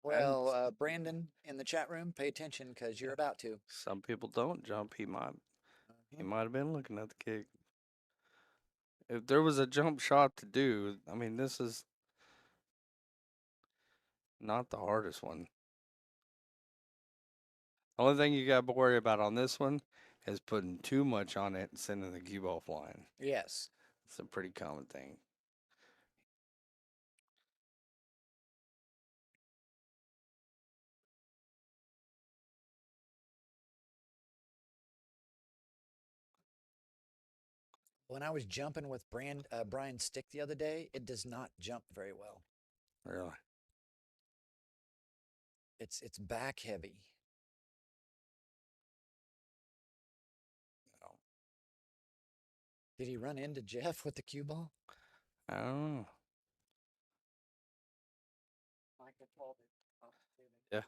Well, Brandon in the chat room, pay attention because you're about to. Some people don't jump. He might Mhm. have been looking at the kick. If there was a jump shot to do, I mean, this is not the hardest one. Only thing you got to worry about on this one is putting too much on it and sending the cue ball flying. Yes. It's a pretty common thing. When I was jumping with Brian's stick the other day, it does not jump very well. Really. It's back heavy. No. Did he run into Jeff with the cue ball? I don't know. Yeah.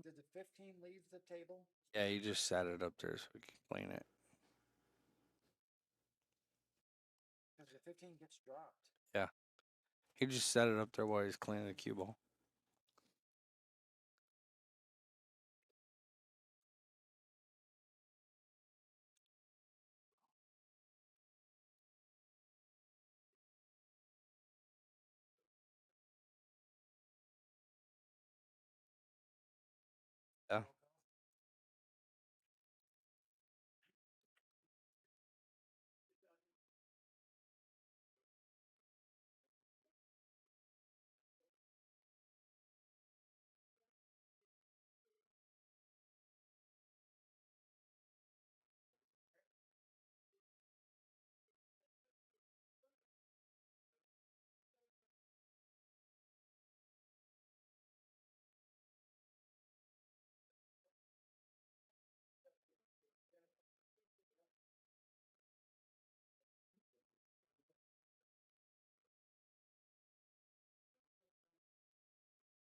Did the 15 leave the table? Yeah, you just sat it up there so we could clean it. Because the 15 gets dropped. Yeah. He just set it up there while he's cleaning the cue ball. Yeah.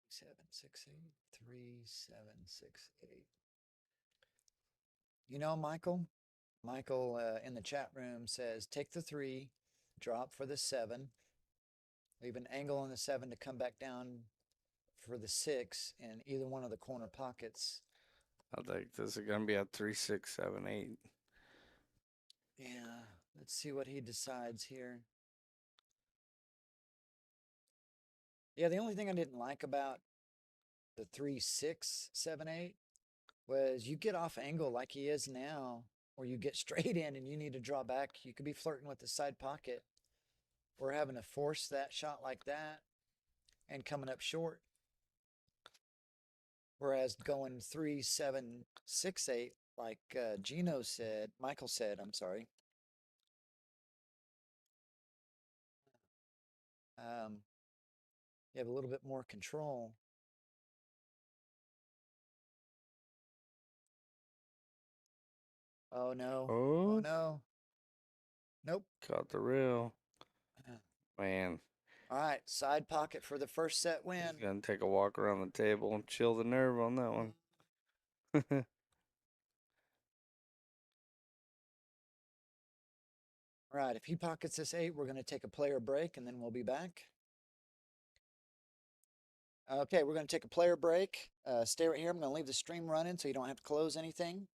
Seven, 6, 8, 3, 7, 6, 8. You know, Michael? Michael in the chat room says take the 3, drop for the 7, leave an angle on the 7 to come back down for the 6 in either one of the corner pockets. I think this is gonna be a 3, 6, 7, 8. Yeah, let's see what he decides here. Yeah, the only thing I didn't like about the 3, 6, 7, 8 was you get off angle like he is now, or you get straight in and you need to draw back. You could be flirting with the side pocket or having to force that shot like that and coming up short. Whereas going 3, 7, 6, 8, like Michael said, I'm sorry. You have a little bit more control. Oh no. Oh Oh, no. Nope. caught the rail. Man, All right, side pocket for the first set he's win. gonna take a walk around the table and chill the nerve on that one. All right, if he pockets this 8, we're going to take a player break and then we'll be back. Okay, we're going to take a player break. Stay right here. I'm going to leave the stream running so you don't have to close anything.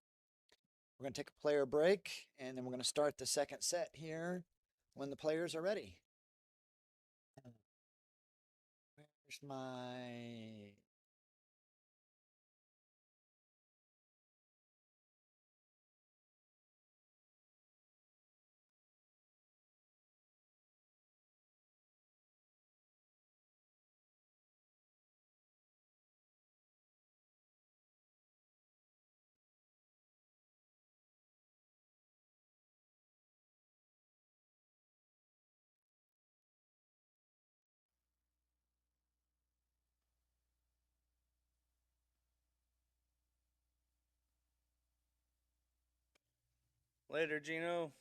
We're going to take a player break and then we're going to start the second set here when the players are ready. Where's my... Later, Gino.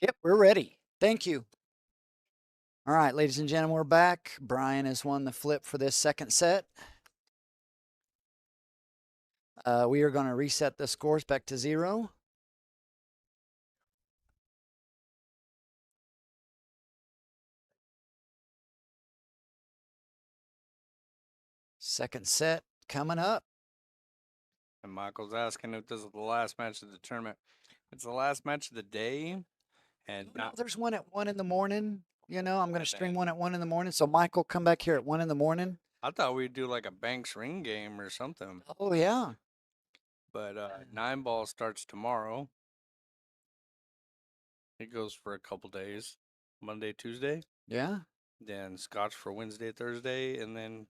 Yep, we're ready. Thank you. All right, ladies and gentlemen, we're back. Brian has won the flip for this second set. We are going to reset the scores back to 0. Second set coming up. And Michael's asking if this is the last match of the tournament. It's the last match of the day, and No, not there's one at 1 in the morning. You know, I'm going to And stream then- one at 1 in the morning. So Michael, come back here at 1 in the morning. I thought we'd do like a Banks ring game or something. Oh yeah. But 9-ball starts tomorrow. It goes for a couple days, Monday, Tuesday. Yeah. Then Scotch for Wednesday, Thursday, and then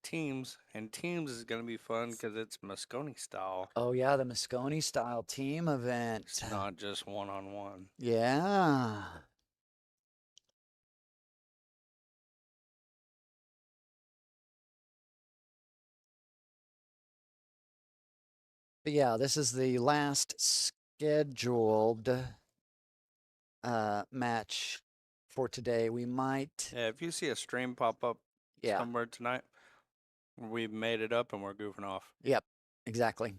teams. And teams is gonna be fun because it's Moscone style. Oh yeah, the Moscone style team event. It's not just 1-on-1. Yeah. But yeah, this is the last scheduled match for today. We might, Yeah, if you see a stream pop up yeah, somewhere tonight, we've made it up and we're goofing off. yep, exactly.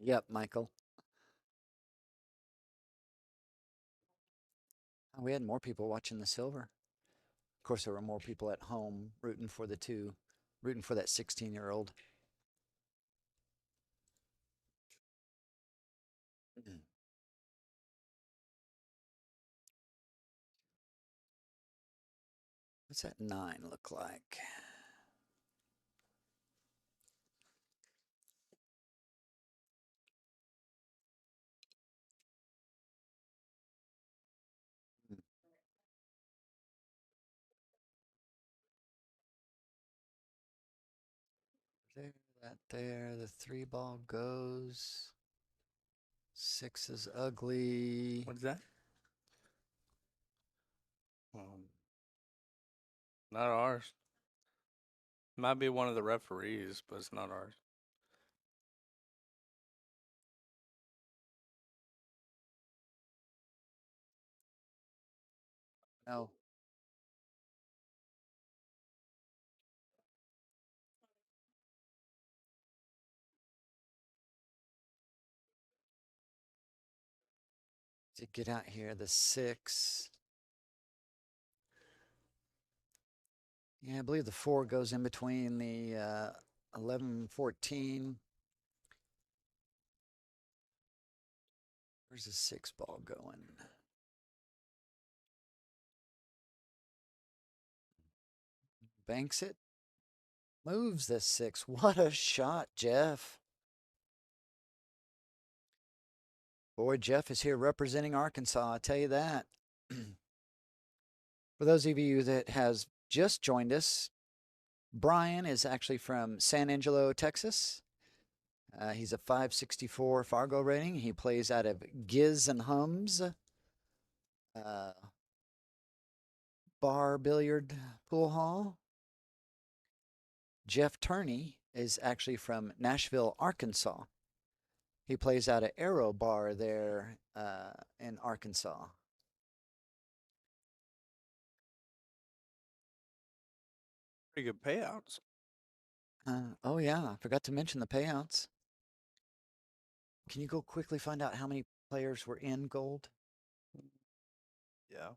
Yep, Michael. Oh, we had more people watching the silver. Of course, there were more people at home rooting for that 16-year-old. What's that 9 look like? There, that there, the 3 ball goes. 6 is ugly. What is that? Not ours. Might be one of the referees, but it's not ours. No. To get out here, the 6. Yeah, I believe the 4 goes in between the 11, 14. Where's the 6 ball going? Banks it. Moves the 6. What a shot, Jeff. Boy, Jeff is here representing Arkansas, I tell you that. For those of you that has just joined us, Brian is actually from San Angelo, Texas. He's a 564 Fargo rating. He plays out of Giz and Hums Bar Billiard Pool Hall. Jeff Turney is actually from Nashville, Arkansas. He plays out of Arrow Bar there in Arkansas. Pretty good payouts. Oh, yeah. I forgot to mention the payouts. Can you go quickly find out how many players were in gold? Yeah.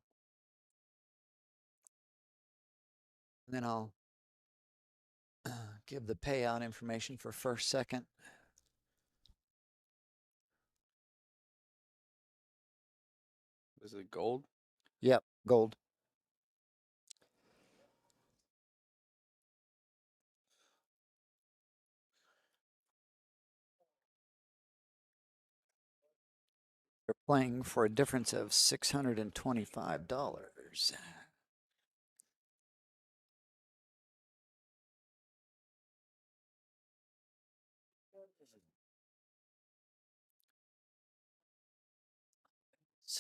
And then I'll give the payout information for first, second. Is it gold? Yep, gold. They're playing for a difference of $625.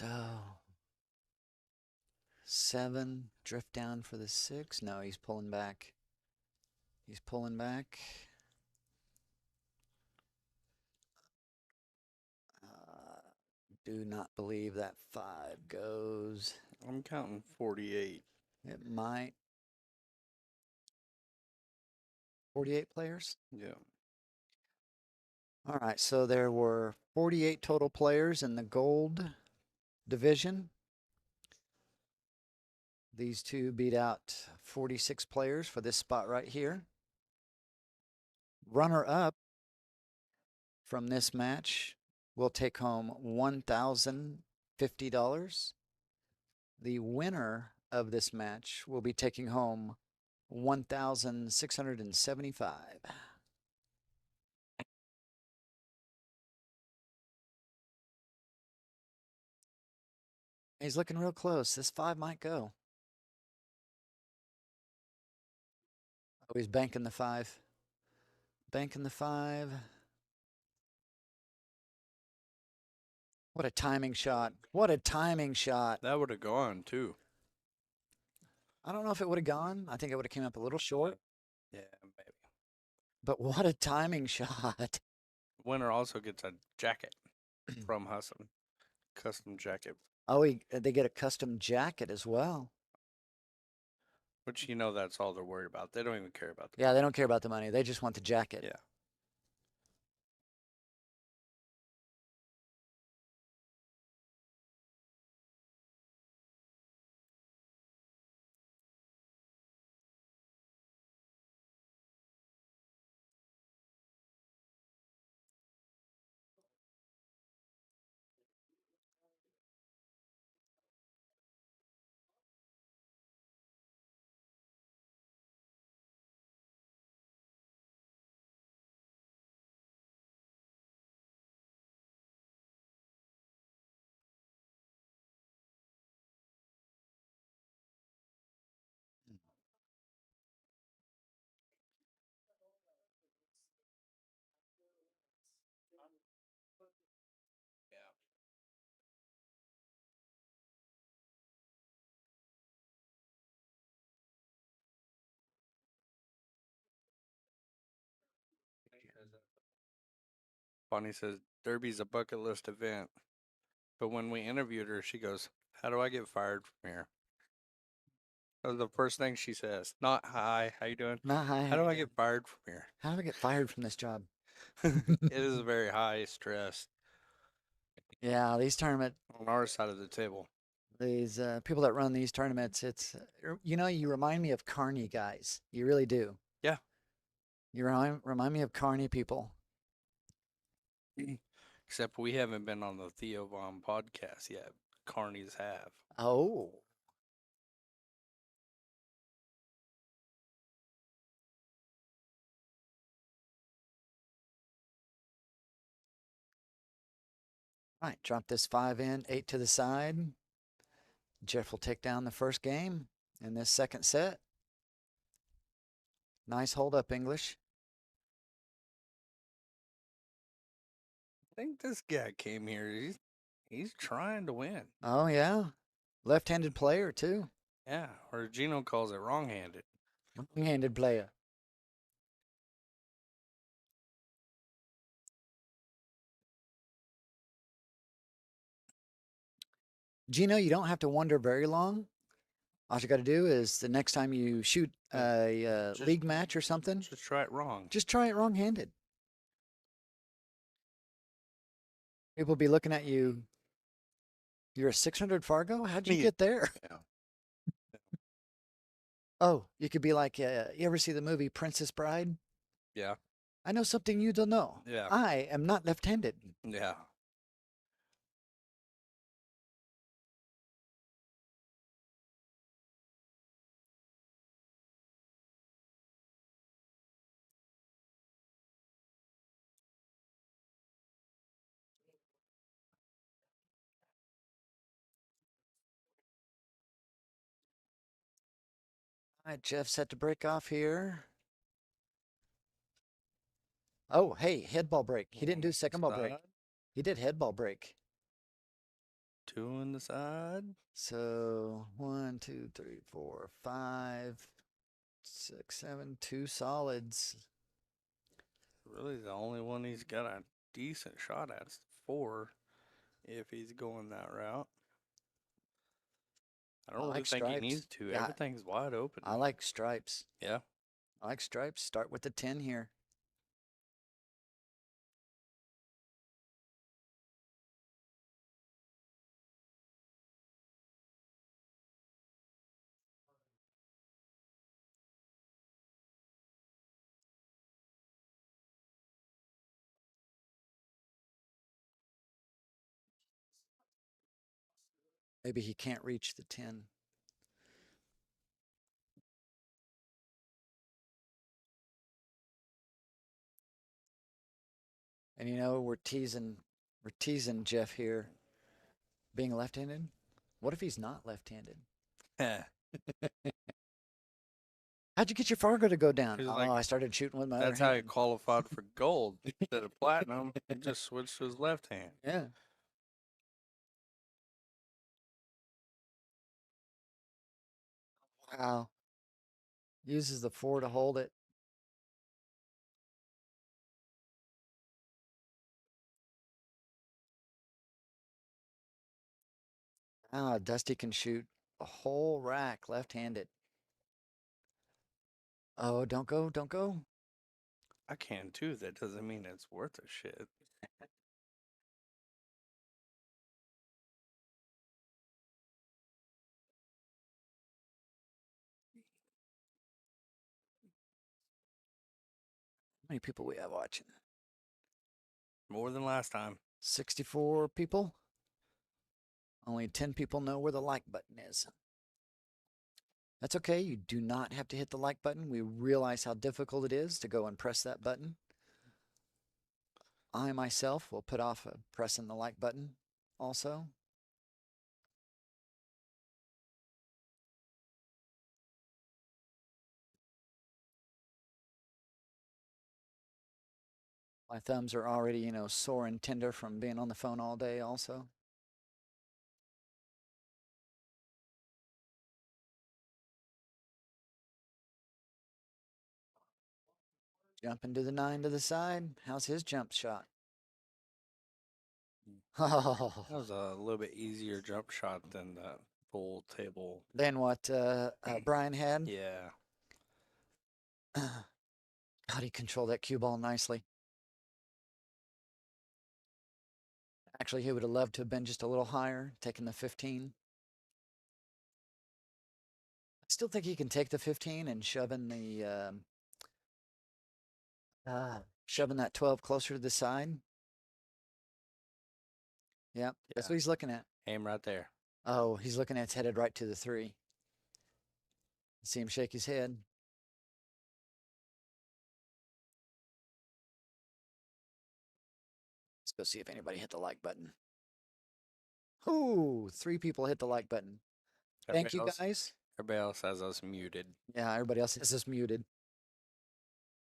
So 7, drift down for the 6. No, he's pulling back. He's pulling back. Do not believe that 5 goes. I'm counting 48. It might. 48 players? Yeah. All right, so there were 48 total players in the gold division. These two beat out 46 players for this spot right here. Runner up from this match will take home $1,050. The winner of this match will be taking home $1,675. He's looking real close. This 5 might go. Oh, he's banking the 5. Banking the 5. What a timing shot. What a timing shot. That would have gone too. I don't know if it would have gone. I think it would have came up a little short. Yeah, maybe. But what a timing shot. Winner also gets a jacket from Husson. Custom jacket. Oh, they get a custom jacket as well. Which, you know, that's all they're worried about. They don't even care about the Yeah, they don't care about the money. They just want the jacket. Yeah. Bonnie says Derby's a bucket list event. But when we interviewed her, she goes, "How do I get fired from here?" That was the first thing she says. Not hi, how you doing? Not high. How do I get fired from here? How do I get fired from this job? It is very high stress Yeah, these tournament, on our side of the table. these people that run these tournaments, it's, you know, you remind me of Carney guys. You really do. Yeah. You remind me of Carney people. Except we haven't been on the Theo Von podcast yet. Carnies have. Oh. All right, drop this 5 in, 8 to the side. Jeff will take down the first game in this second set. Nice hold up, English. I think this guy came here. He's trying to win. Oh, yeah. Left-handed player, too. Yeah, or Gino calls it wrong-handed. Wrong-handed player. Gino, you don't have to wonder very long. All you got to do is the next time you shoot a league match or something, Just try it wrong. just try it wrong-handed. People be looking at you. You're a 600 Fargo? How'd you Me- get there? Yeah. Oh, you could be like, you ever see the movie Princess Bride? Yeah. I know something you don't know. Yeah. I am not left-handed. Yeah. All right, Jeff set to break off here. Oh, hey, head ball break. He didn't do second ball break. Side. He did head ball break. 2 in the side. So 1, 2, 3, 4, 5, 6, 7, 2 solids. Really, the only one he's got a decent shot at is 4, if he's going that route. I don't I really like think he stripes. needs to. Yeah, Everything's wide open. I like stripes. Yeah. I like stripes. Start with the 10 here. Maybe he can't reach the 10. And you know, we're teasing Jeff here being left-handed. What if he's not left-handed? How'd you get your Fargo to go down? He's Oh, like, I started shooting with my other That's how he hand. qualified for gold instead of platinum. He just switched to his left hand. Yeah. Wow. Uses the 4 to hold it. Ah, Dusty can shoot a whole rack left-handed. Oh, don't go, don't go. I can too. That doesn't mean it's worth a shit. How many people we have watching? More than last time. 64 people. Only 10 people know where the like button is. That's okay. You do not have to hit the like button. We realize how difficult it is to go and press that button. I myself will put off pressing the like button also. My thumbs are already, you know, sore and tender from being on the phone all day also. Jumping to the 9 to the side. How's his jump shot? Oh, That was a little bit easier jump shot than the full table. then what Brian had? Yeah. God, he controlled that cue ball nicely. Actually, he would have loved to have been just a little higher, taking the 15. I still think he can take the 15 and shoving that 12 closer to the side. Yep, that's what he's looking at. Aim right there. Oh, he's looking at it's headed right to the 3. See him shake his head. Let's go see if anybody hit the like button. Ooh, 3 people hit the like button. Thank you, guys. Everybody else has us muted. Yeah, everybody else has us muted.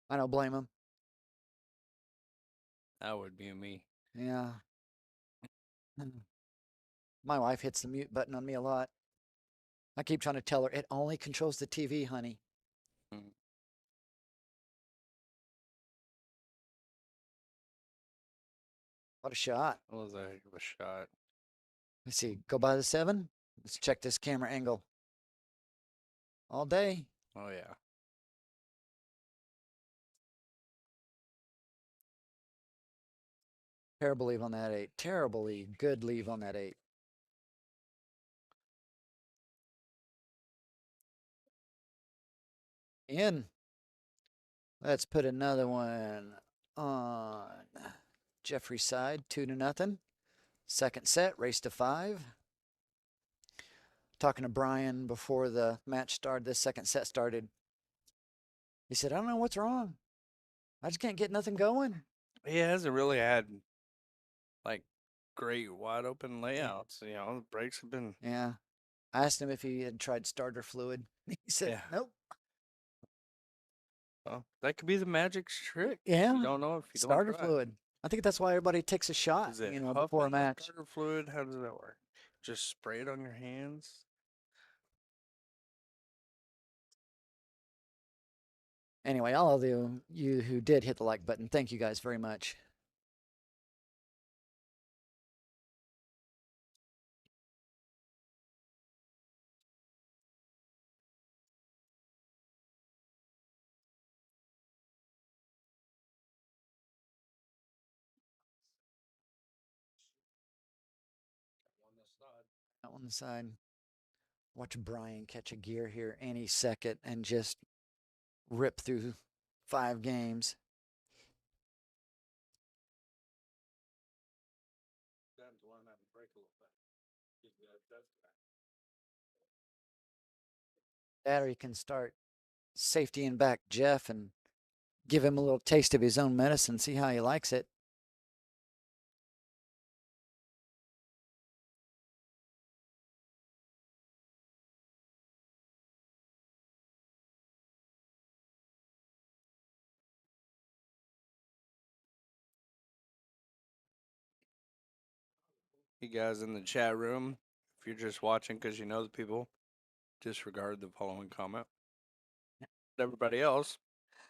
I don't blame them. That would be me. Yeah. My wife hits the mute button on me a lot. I keep trying to tell her it only controls the TV, honey. Mm. What a shot. That was a heck of a shot. Let's see. Go by the 7. Let's check this camera angle. All day. Oh, yeah. Terrible leave on that 8. Terribly good leave on that 8. In. Let's put another one on Jeffrey's side. 2-0. Second set, race to 5. Talking to Brian before the match started, this second set started. He said, I don't know what's wrong. I just can't get nothing going. He hasn't really had, like, great wide open layouts. You know, the brakes have been. Yeah. I asked him if he had tried starter fluid. He said, Yeah. nope. Well, that could be the magic trick. Yeah. You don't know if you Starter don't try. fluid. I think that's why everybody takes a shot, Is it you know, huff before a in the match. starter fluid? How does that work? Just spray it on your hands. Anyway, all of you who did hit the like button, thank you guys very much. Out on the side. Watch Brian catch a gear here any second and just rip through 5 games. That or he can start safety and back Jeff and give him a little taste of his own medicine, see how he likes it. You guys in the chat room, if you're just watching because you know the people, disregard the following comment. Everybody else,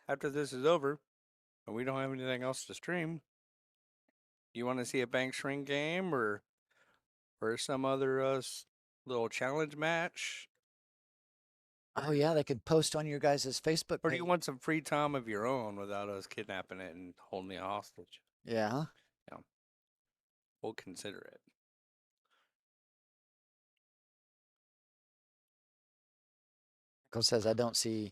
after this is over and we don't have anything else to stream, you want to see a bank shrink game or some other little challenge match? Oh yeah, they could post on your guys' Facebook Or do page. you want some free time of your own without us kidnapping it and holding it hostage? Yeah. We'll consider it. Michael says I don't see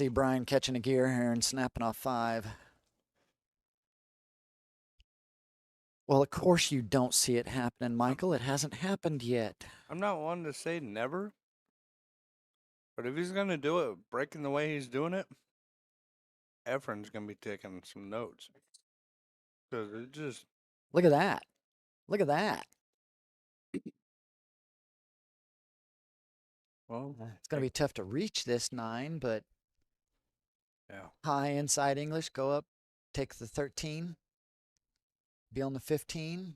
Brian catching a gear here and snapping off 5. Well, of course you don't see it happening, Michael. It hasn't happened yet. I'm not one to say never, but if he's going to do it breaking the way he's doing it, Efren's going to be taking some notes. Because it just... Look at that. Look at that. Well, it's going to be tough to reach this 9, but yeah. High inside English, go up, take the 13, be on the 15,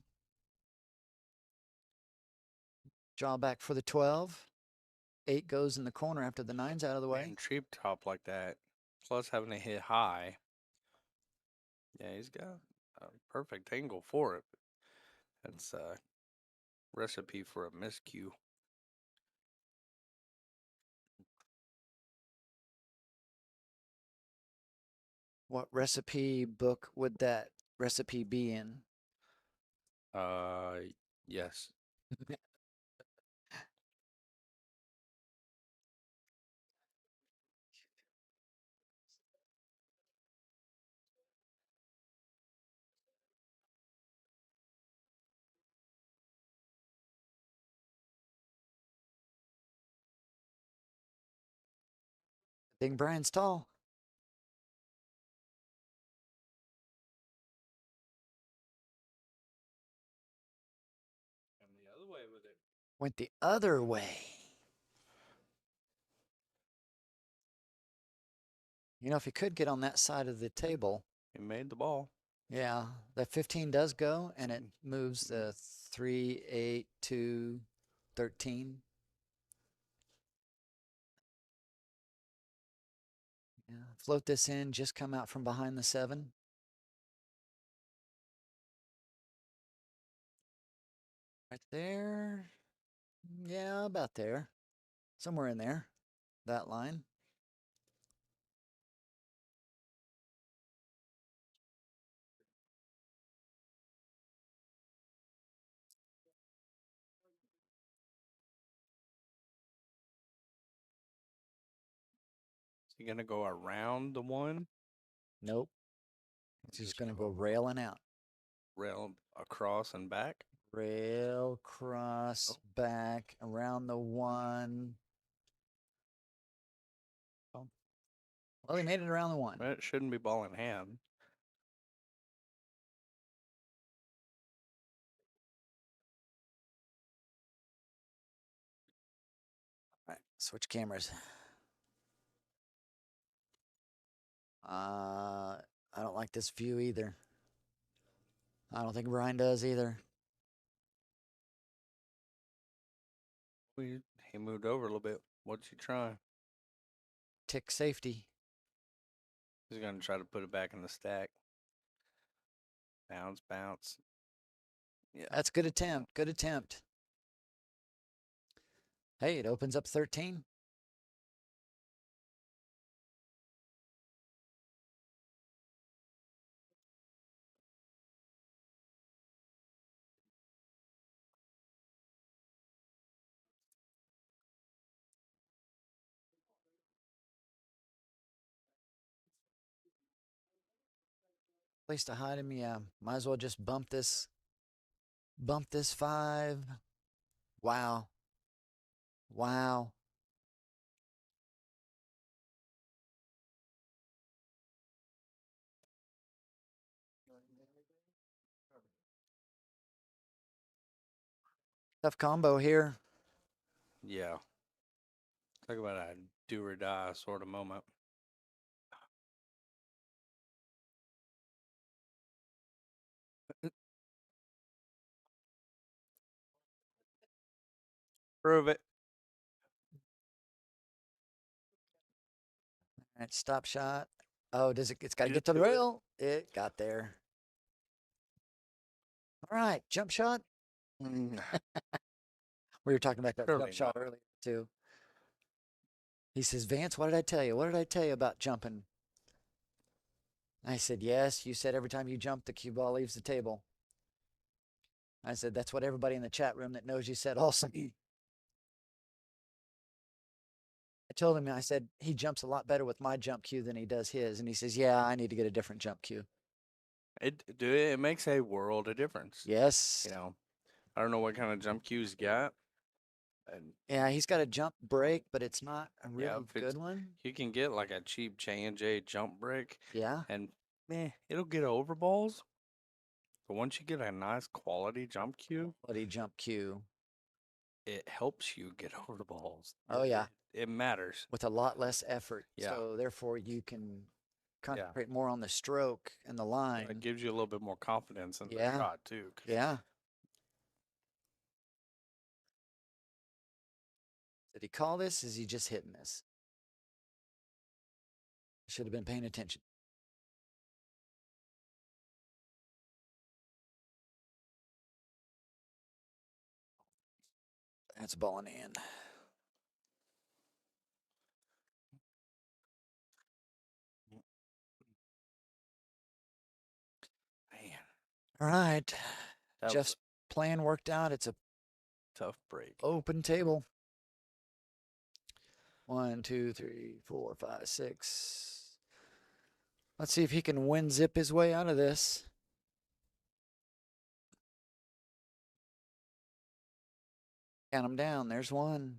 draw back for the 12. 8 goes in the corner after the 9's out of the way. And cheap top like that, plus having to hit high. Yeah, he's got a perfect angle for it. That's a recipe for a miscue. What recipe book would that recipe be in? Yes. Big Brian's tall. And the other way with it. Went the other way. You know, if he could get on that side of the table. He made the ball. Yeah, that 15 does go, and it moves the 3, 8, 2, 13. Yeah, float this in, just come out from behind the 7. Right there. Yeah, about there. Somewhere in there. That line. Is he gonna go around the 1? Nope. It's just going to go railing out. Rail across and back? Rail, cross, back, around the 1. Oh. Well, he made it around the 1. It shouldn't be ball in hand. All right, switch cameras. I don't like this view either. I don't think Brian does either. He moved over a little bit. What's he trying? Tick safety. He's gonna try to put it back in the stack. Bounce, bounce. Yeah. That's good attempt. Good attempt. Hey, it opens up 13. Place to hide him, yeah. Might as well just bump this. Bump this 5. Wow. Wow. Tough combo here. Yeah. Talk about a do or die sort of moment. Prove it. All right, stop shot. Oh, does it? It's got to Get get to the to it. rail. It got there. All right, jump shot. Mm, We were talking about that Surely jump shot earlier too. He says, Vance, what did I tell you? What did I tell you about jumping? I said, yes. You said every time you jump, the cue ball leaves the table. I said, that's what everybody in the chat room that knows you said also. I told him, I said, he jumps a lot better with my jump cue than he does his. And he says, yeah, I need to get a different jump cue. It makes a world of difference. Yes. You know, I don't know what kind of jump cues you got. And Yeah, he's got a jump break, but it's not a yeah, really if it's, good one. you can get like a cheap J&J jump break, Yeah. and it'll get over balls. But once you get a nice quality jump cue, Bloody jump cue. it helps you get over the balls. Oh, yeah. It matters. With a lot less effort. Yeah. So therefore you can Yeah. concentrate more on the stroke and the line. It gives you a little bit more confidence in the Yeah. shot too. 'Cause Yeah. Did he call this? Is he just hitting this? Should have been paying attention. That's balling in. Man, All right. that was Jeff's plan worked out. It's a a tough break. open table. 1, 2, 3, 4, 5, 6. Let's see if he can win zip his way out of this. Count them down. There's one.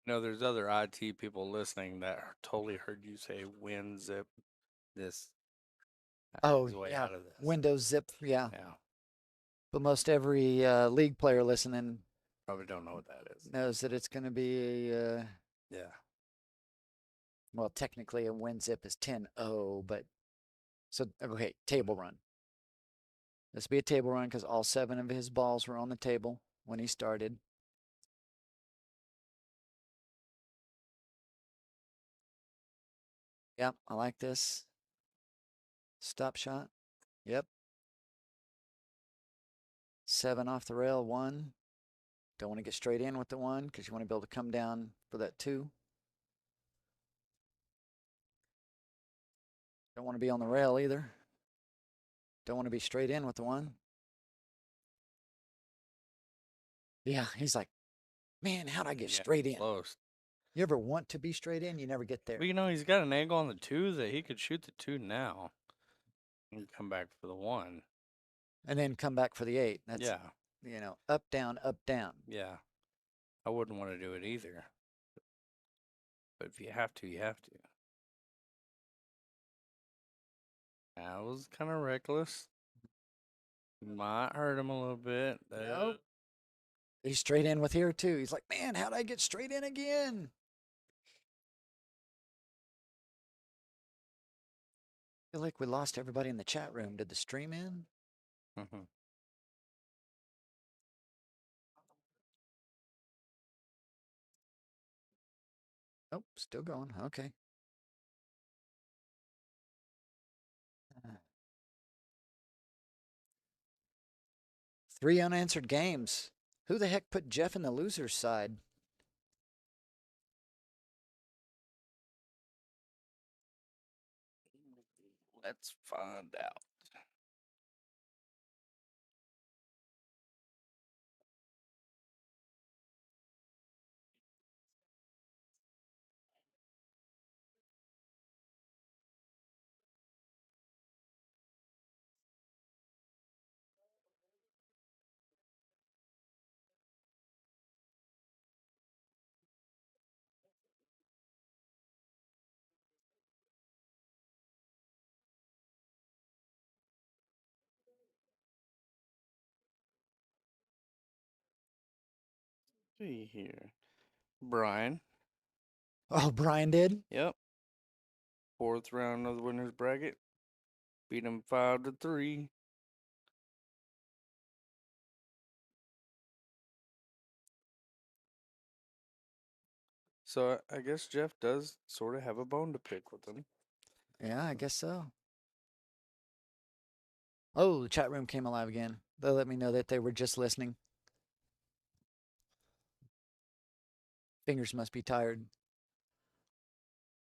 There's other IT people listening that totally heard you say win zip this. Oh, his way yeah. out of this. Windows zip. Yeah. Yeah, But most every league player listening probably don't know what that is. knows that it's going to be a, Yeah, well, technically a win zip is 10-0, but so, okay, table run. This will be a table run because all 7 of his balls were on the table when he started. Yep, I like this. Stop shot. Yep. 7 off the rail, 1. Don't want to get straight in with the 1 because you want to be able to come down for that 2. Don't want to be on the rail either. Don't want to be straight in with the 1. Yeah, he's like, man, how'd I get yeah, straight in? close. You ever want to be straight in? You never get there. But he's got an angle on the 2 that he could shoot the 2 now and come back for the 1. And then come back for the 8. That's, Yeah, up, down, up, down. yeah. I wouldn't want to do it either. But if you have to, you have to. That was kind of reckless. Might hurt him a little bit. Nope. He's straight in with here too. He's like, man, how'd I get straight in again? I feel like we lost everybody in the chat room. Did the stream end? Mhm. Oh, still going. Okay. Three unanswered games. Who the heck put Jeff in the loser's side? Let's find out. See here. Brian. Oh, Brian did? Yep. Fourth round of the winner's bracket. Beat him 5-3. So I guess Jeff does sort of have a bone to pick with him. Yeah, I guess so. Oh, the chat room came alive again. They let me know that they were just listening. Fingers must be tired.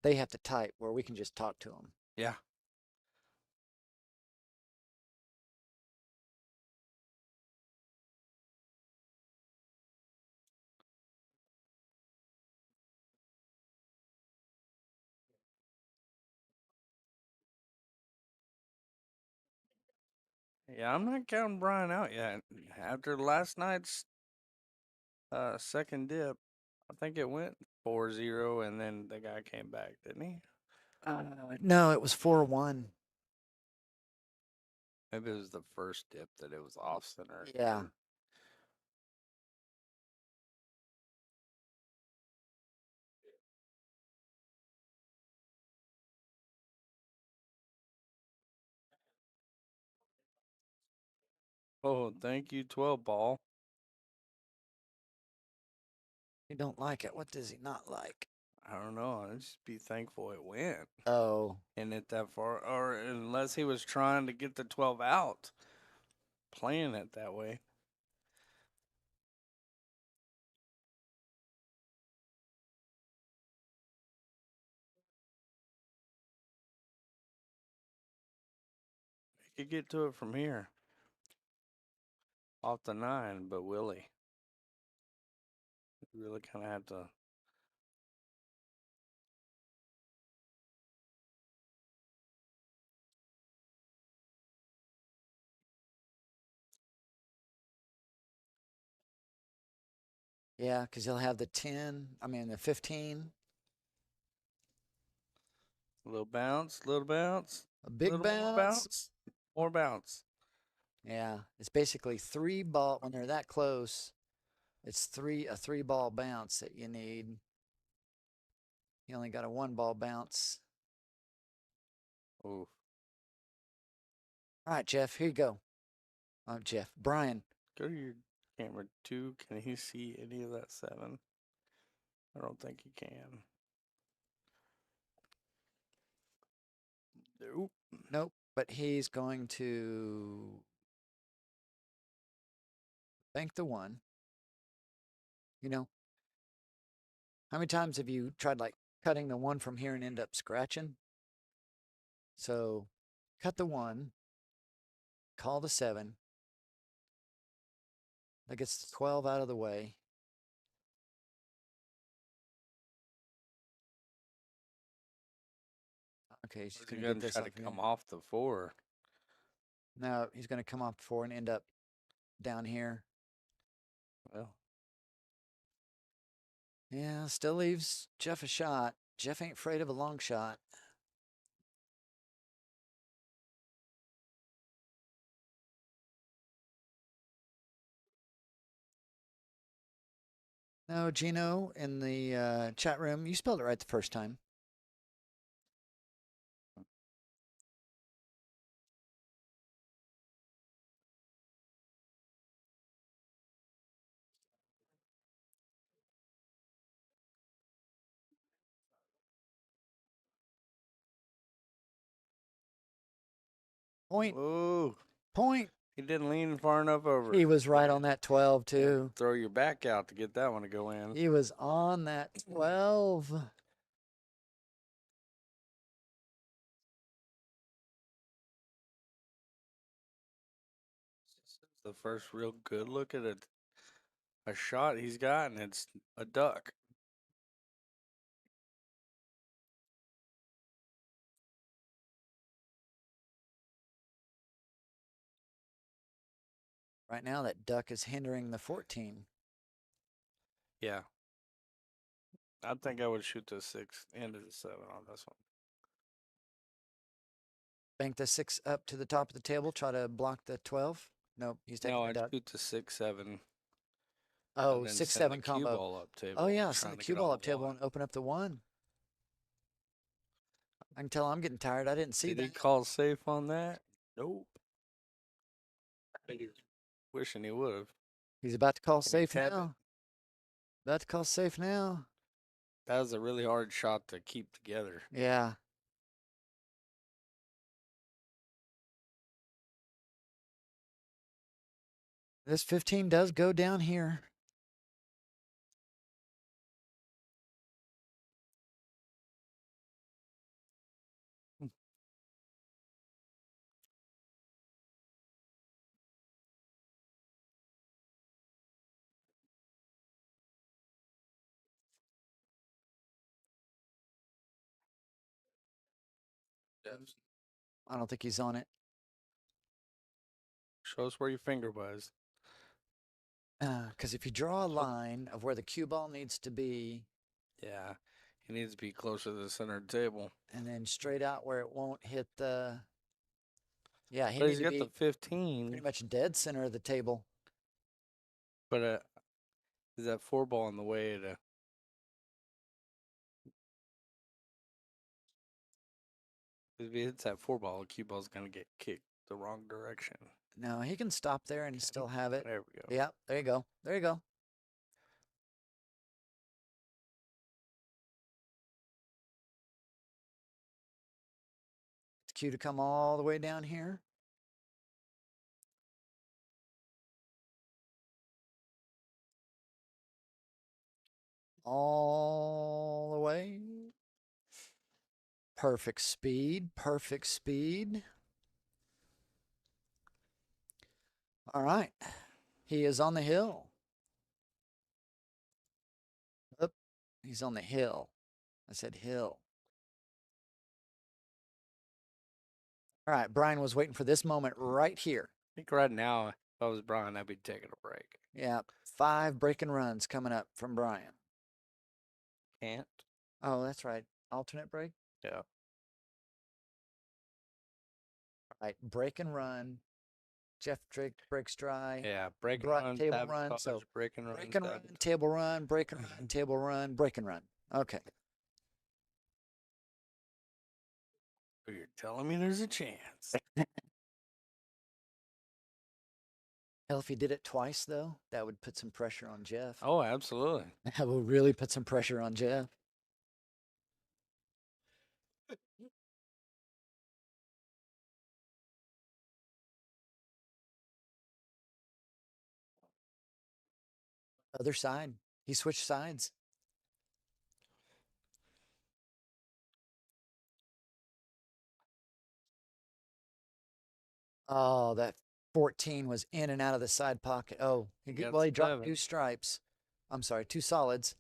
They have to type where we can just talk to them. Yeah. Yeah, I'm not counting Brian out yet. After last night's second dip, I think it went 4-0, and then the guy came back, didn't he? No, it was 4-1. Maybe it was the first dip that it was off center. Yeah. Oh, thank you, 12 ball. He don't like it. What does he not like? I don't know. I'd just be thankful it went Oh, and it that far, or unless he was trying to get the 12 out, playing it that way. He could get to it from here, off the 9, but will he? You really kind of have to. yeah, because he'll have the 10, I mean the 15. Little bounce, little bounce, A big little more bounce, more bounce. Yeah, it's basically 3 ball when they're that close. It's a 3 ball bounce that you need. You only got a 1 ball bounce. Ooh, All right, Jeff, here you go. Jeff, Brian. go to your camera 2. Can he see any of that 7? I don't think he can. Nope. Nope, but he's going to bank the 1. You know, how many times have you tried like cutting the 1 from here and end up scratching? So cut the 1, call the 7. That gets the 12 out of the way. Okay, he's He's going to going get to this try off to again. come off the 4. No, he's going to come off 4 and end up down here. Well, Yeah, still leaves Jeff a shot. Jeff ain't afraid of a long shot. No, Gino in the chat room, you spelled it right the first time. Point. Ooh, Point. he didn't lean far enough over. He was right on that 12 Yeah, too. throw your back out to get that one to go in. He was on that 12. This is the first real good look at a shot he's got, and it's a duck. Right now, that duck is hindering the 14. Yeah. I think I would shoot the 6 into the 7 on this one. Bank the 6 up to the top of the table. Try to block the 12. Nope, he's taking No, the I'd duck. shoot the 6, 7. Oh, And then 6, send 7 the cue combo. ball up table. Oh, yeah, send trying the to cue get ball on up the table 1. and open up the 1. I can tell I'm getting tired. I didn't see Did he that. call safe on that? Nope. Wishing he would have. He's about to call Can you safe tap it? now. About to call safe now. That was a really hard shot to keep together. Yeah. This 15 does go down here. I don't think he's on it. Show us where your finger was. Because if you draw a line of where the cue ball needs to be, Yeah. He needs to be closer to the center of the table. and then straight out where it won't hit the. Yeah, he But needs he's to got the be 15. pretty much dead center of the table. But is that 4 ball in the way to. If he hits that 4 ball, the cue ball's going to get kicked the wrong direction. No, he can stop there and still have it. There we go. Yeah, there you go. There you go. It's cue to come all the way down here. All the way. Perfect speed. Perfect speed. All right. He is on the hill. Oop, he's on the hill. I said hill. All right. Brian was waiting for this moment right here. I think right now, if I was Brian, I'd be taking a break. Yeah. 5 breaking runs coming up from Brian. Can't. Oh, that's right. Alternate break. Yeah. All right. Break and run. Jeff Drake breaks dry. Yeah. Break and Bri- run. table sabotage, run, so break and run. Break and run, table run, break and run, table run, break and run. Okay. You're telling me there's a chance. Hell, if he did it twice, though, that would put some pressure on Jeff. Oh, absolutely. That would really put some pressure on Jeff. Other side. He switched sides. Oh, that 14 was in and out of the side pocket. Oh, got well, he dropped 7. 2 stripes. I'm sorry, 2 solids.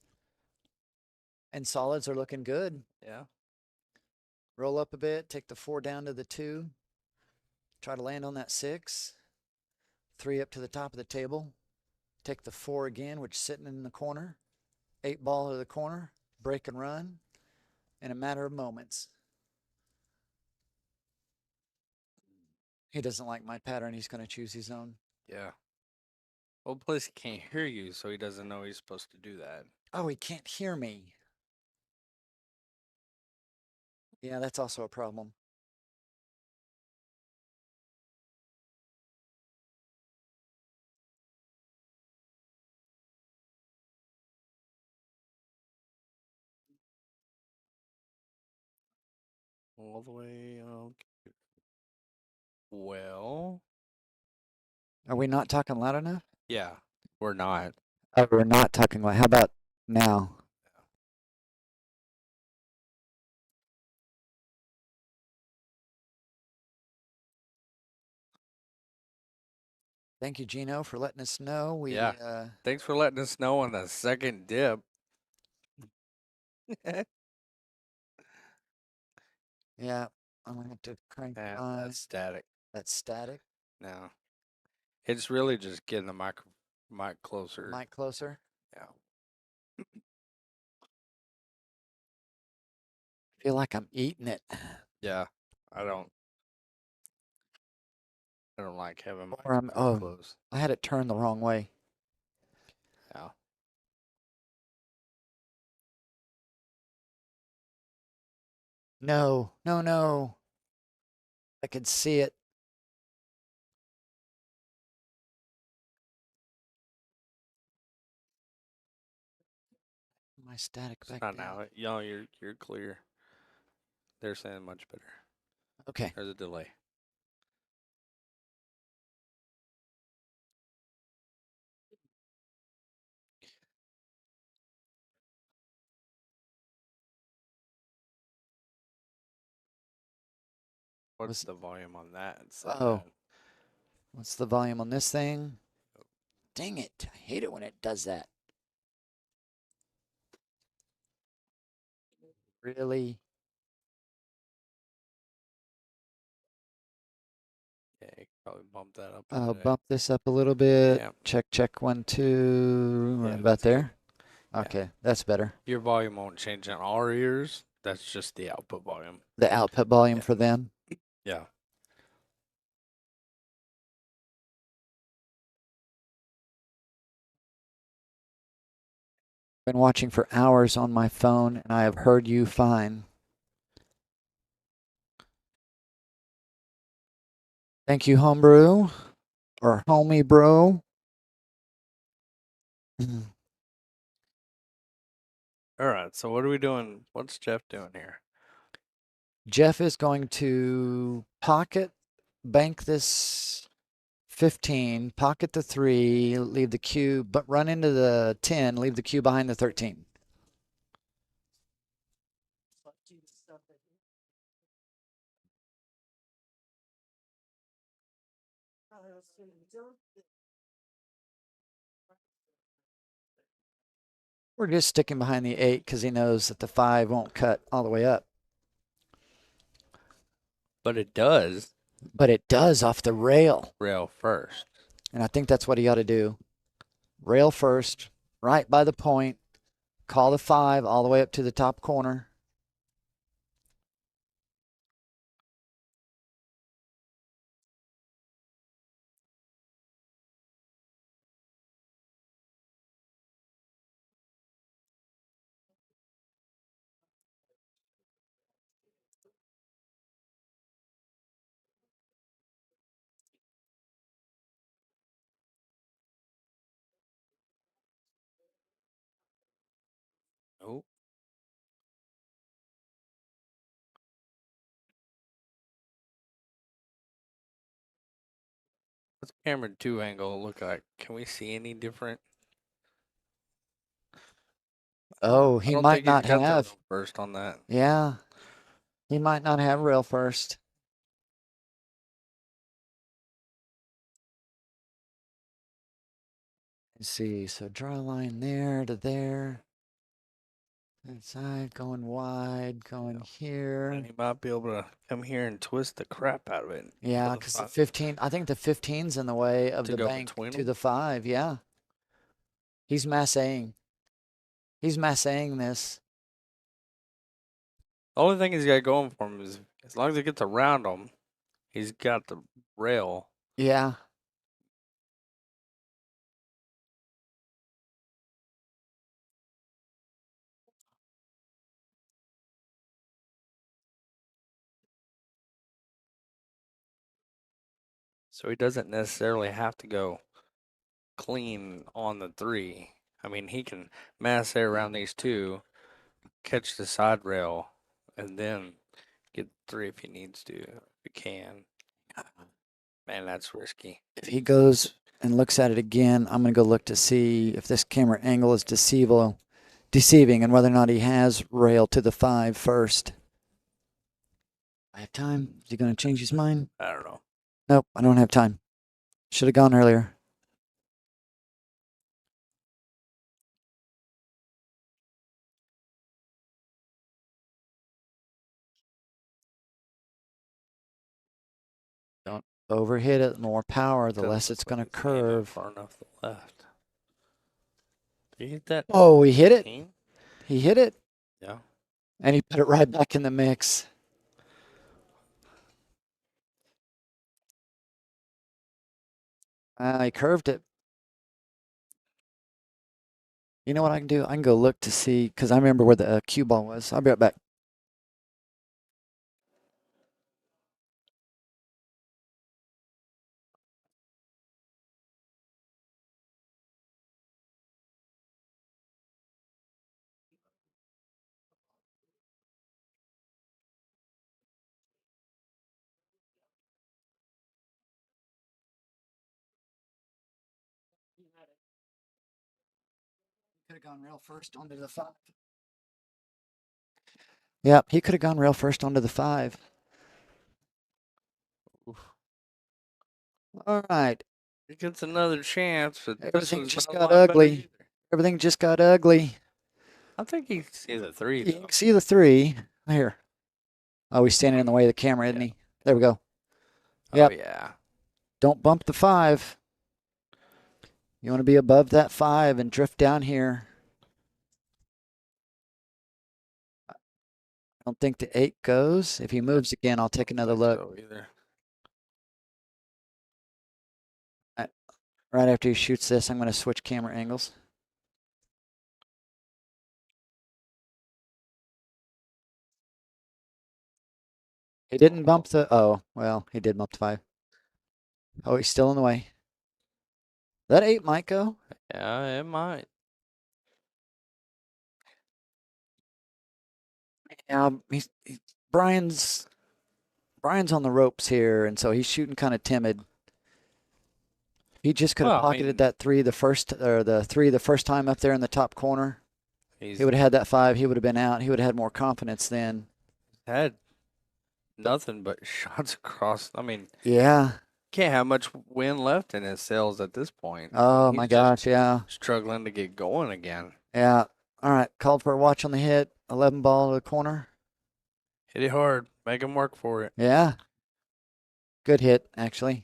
And solids are looking good. Yeah. Roll up a bit, take the 4 down to the 2. Try to land on that 6. 3 up to the top of the table. Take the 4 again, which is sitting in the corner. 8 ball to the corner. Break and run in a matter of moments. He doesn't like my pattern. He's going to choose his own. Yeah. Well, plus he can't hear you, so he doesn't know he's supposed to do that. Oh, he can't hear me. Yeah, that's also a problem. All the way. Okay. Well, Are we not talking loud enough? yeah, we're not. Oh, we're not talking loud. How about now? Thank you, Gino, for letting us know. We Yeah. Thanks for letting us know on the second dip. yeah, I'm gonna have to crank Yeah, my that's static. that's static. No, it's really just getting the mic closer. Mic closer. Yeah. Feel like I'm eating it. Yeah. I don't like having Or I'm mics too close. I had it turned the wrong way. Yeah. No, no, no. I could see it. My static It's back not down. now. Yo, you're clear. They're saying much better. Okay. There's a delay. What's the volume on that? It's so Oh. bad. What's the volume on this thing? Dang it. I hate it when it does that. Really? Yeah, you could probably bump that up a bit. Bump this up a little bit. Yeah. Check 1, 2. Yeah, Right about that's good. there. Yeah. Okay, that's better. Your volume won't change in our ears. That's just the output volume. The output volume Yeah. for them. Yeah. Been watching for hours on my phone, and I have heard you fine. Thank you, homebrew or homie bro. All right. So what are we doing? What's Jeff doing here? Jeff is going to pocket bank this 15, pocket the 3, leave the cube, but run into the 10, leave the cube behind the 13. We're just sticking behind the 8 because he knows that the 5 won't cut all the way up. But it does. But it does off the rail. Rail first. And I think that's what he ought to do. Rail first, right by the point, call the 5 all the way up to the top corner. Oh. What's camera 2 angle look like? Can we see any different? Oh, I he don't might think he's not got the have. rail first on that. Yeah. He might not have rail first. Let's see. So draw a line there to there. That side going wide, going here. And he might be able to come here and twist the crap out of it. Yeah, the because the 5. 15, I think the 15's in the way of To the go bank between to them? the 5. Yeah. He's massing. He's massing this. The only thing he's got going for him is as long as he gets around him, he's got the rail. Yeah. So he doesn't necessarily have to go clean on the 3. I mean, he can mass air around these 2, catch the side rail, and then get 3 if he needs to, if he can. Man, that's risky. If he goes and looks at it again, I'm going to go look to see if this camera angle is deceiving and whether or not he has rail to the 5 first. I have time. Is he going to change his mind? I don't know. Nope, I don't have time. Should have gone earlier. Don't overhit it. The more power, the Doesn't less it's look going to like it's aiming curve. far enough to the left. Did he hit that? Oh, he hit it. 15? He hit it. Yeah. And he put it right back in the mix. He curved it. You know what I can do? I can go look to see, because I remember where the cue ball was. I'll be right back. Could have gone rail first onto the 5. Yep, he could have gone rail first onto the 5. Oof. All right. He gets another chance, but this Everything one's just not a got lot better ugly. either. Everything just got ugly. I think he can see the 3, You though. can see the 3 here. Oh, he's standing in the way of the camera, isn't he? There we go. Yep. Oh, yeah. Don't bump the 5. You want to be above that 5 and drift down here. I don't think the 8 goes. If he moves again, I'll take another look. So either. Right after he shoots this, I'm going to switch camera angles. He didn't bump the, oh, well, he did bump the 5. Oh, he's still in the way. That 8 might go. Yeah, it might. Yeah, Brian's on the ropes here, and so he's shooting kind of timid. He just could have Well, I pocketed mean- that 3 the first time up there in the top corner. He's He would have had that 5. He would have been out. He would have had more confidence then. had nothing but shots across. I mean, Yeah. can't have much wind left in his sails at this point. Oh, He's my just gosh. Yeah. struggling to get going again. Yeah. All right. Called for a watch on the hit. 11 ball to the corner. Hit it hard. Make him work for it. Yeah. Good hit, actually.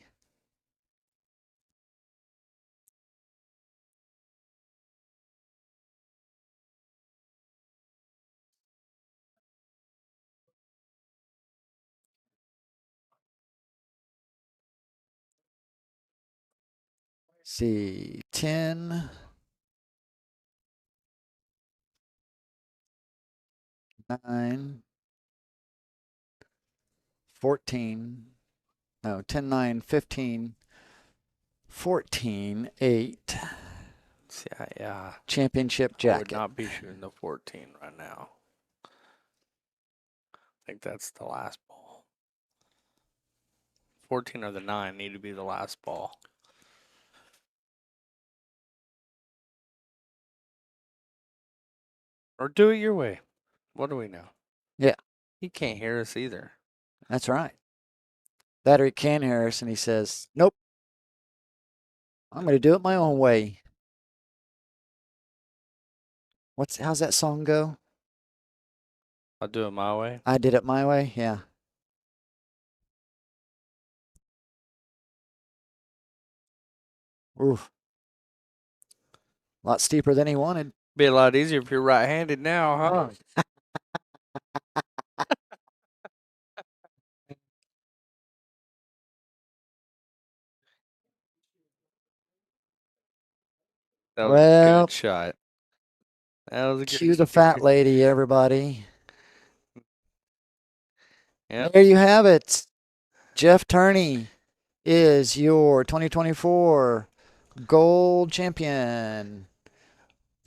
See, 10, 9, 14, no, 10, 9, 15, 14, 8, Yeah. championship I would jacket. not be shooting the 14 right now. I think that's the last ball. 14 or the 9 need to be the last ball. Or do it your way. What do we know? Yeah. He can't hear us either. That's right. Battery can Harris, and he says, nope. I'm going to do it my own way. How's that song go? I'll do it my way. I did it my way. Yeah. Oof. A lot steeper than he wanted. Be a lot easier if you're right-handed now, huh? That was a Well, good shot. That was a good cue the fat shot. lady, everybody. Yep. There you have it. Jeff Turney is your 2024 gold champion.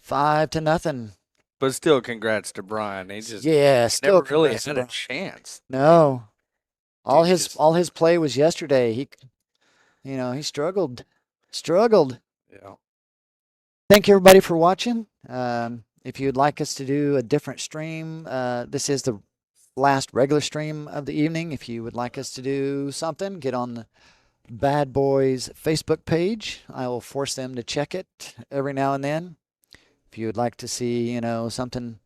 5-0. But still, congrats to Brian. He just Yeah, still never really congrats to had a Brian. chance. No. All Dude his just- all his play was yesterday. You know, he struggled. Yeah. Thank you everybody for watching. If you'd like us to do a different stream, this is the last regular stream of the evening. If you would like us to do something, get on the Bad Boys Facebook page. I will force them to check it every now and then. If you would like to see, you know, something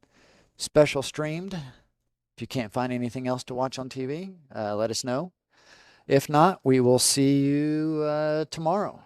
special streamed, if you can't find anything else to watch on TV, let us know. If not, we will see you tomorrow.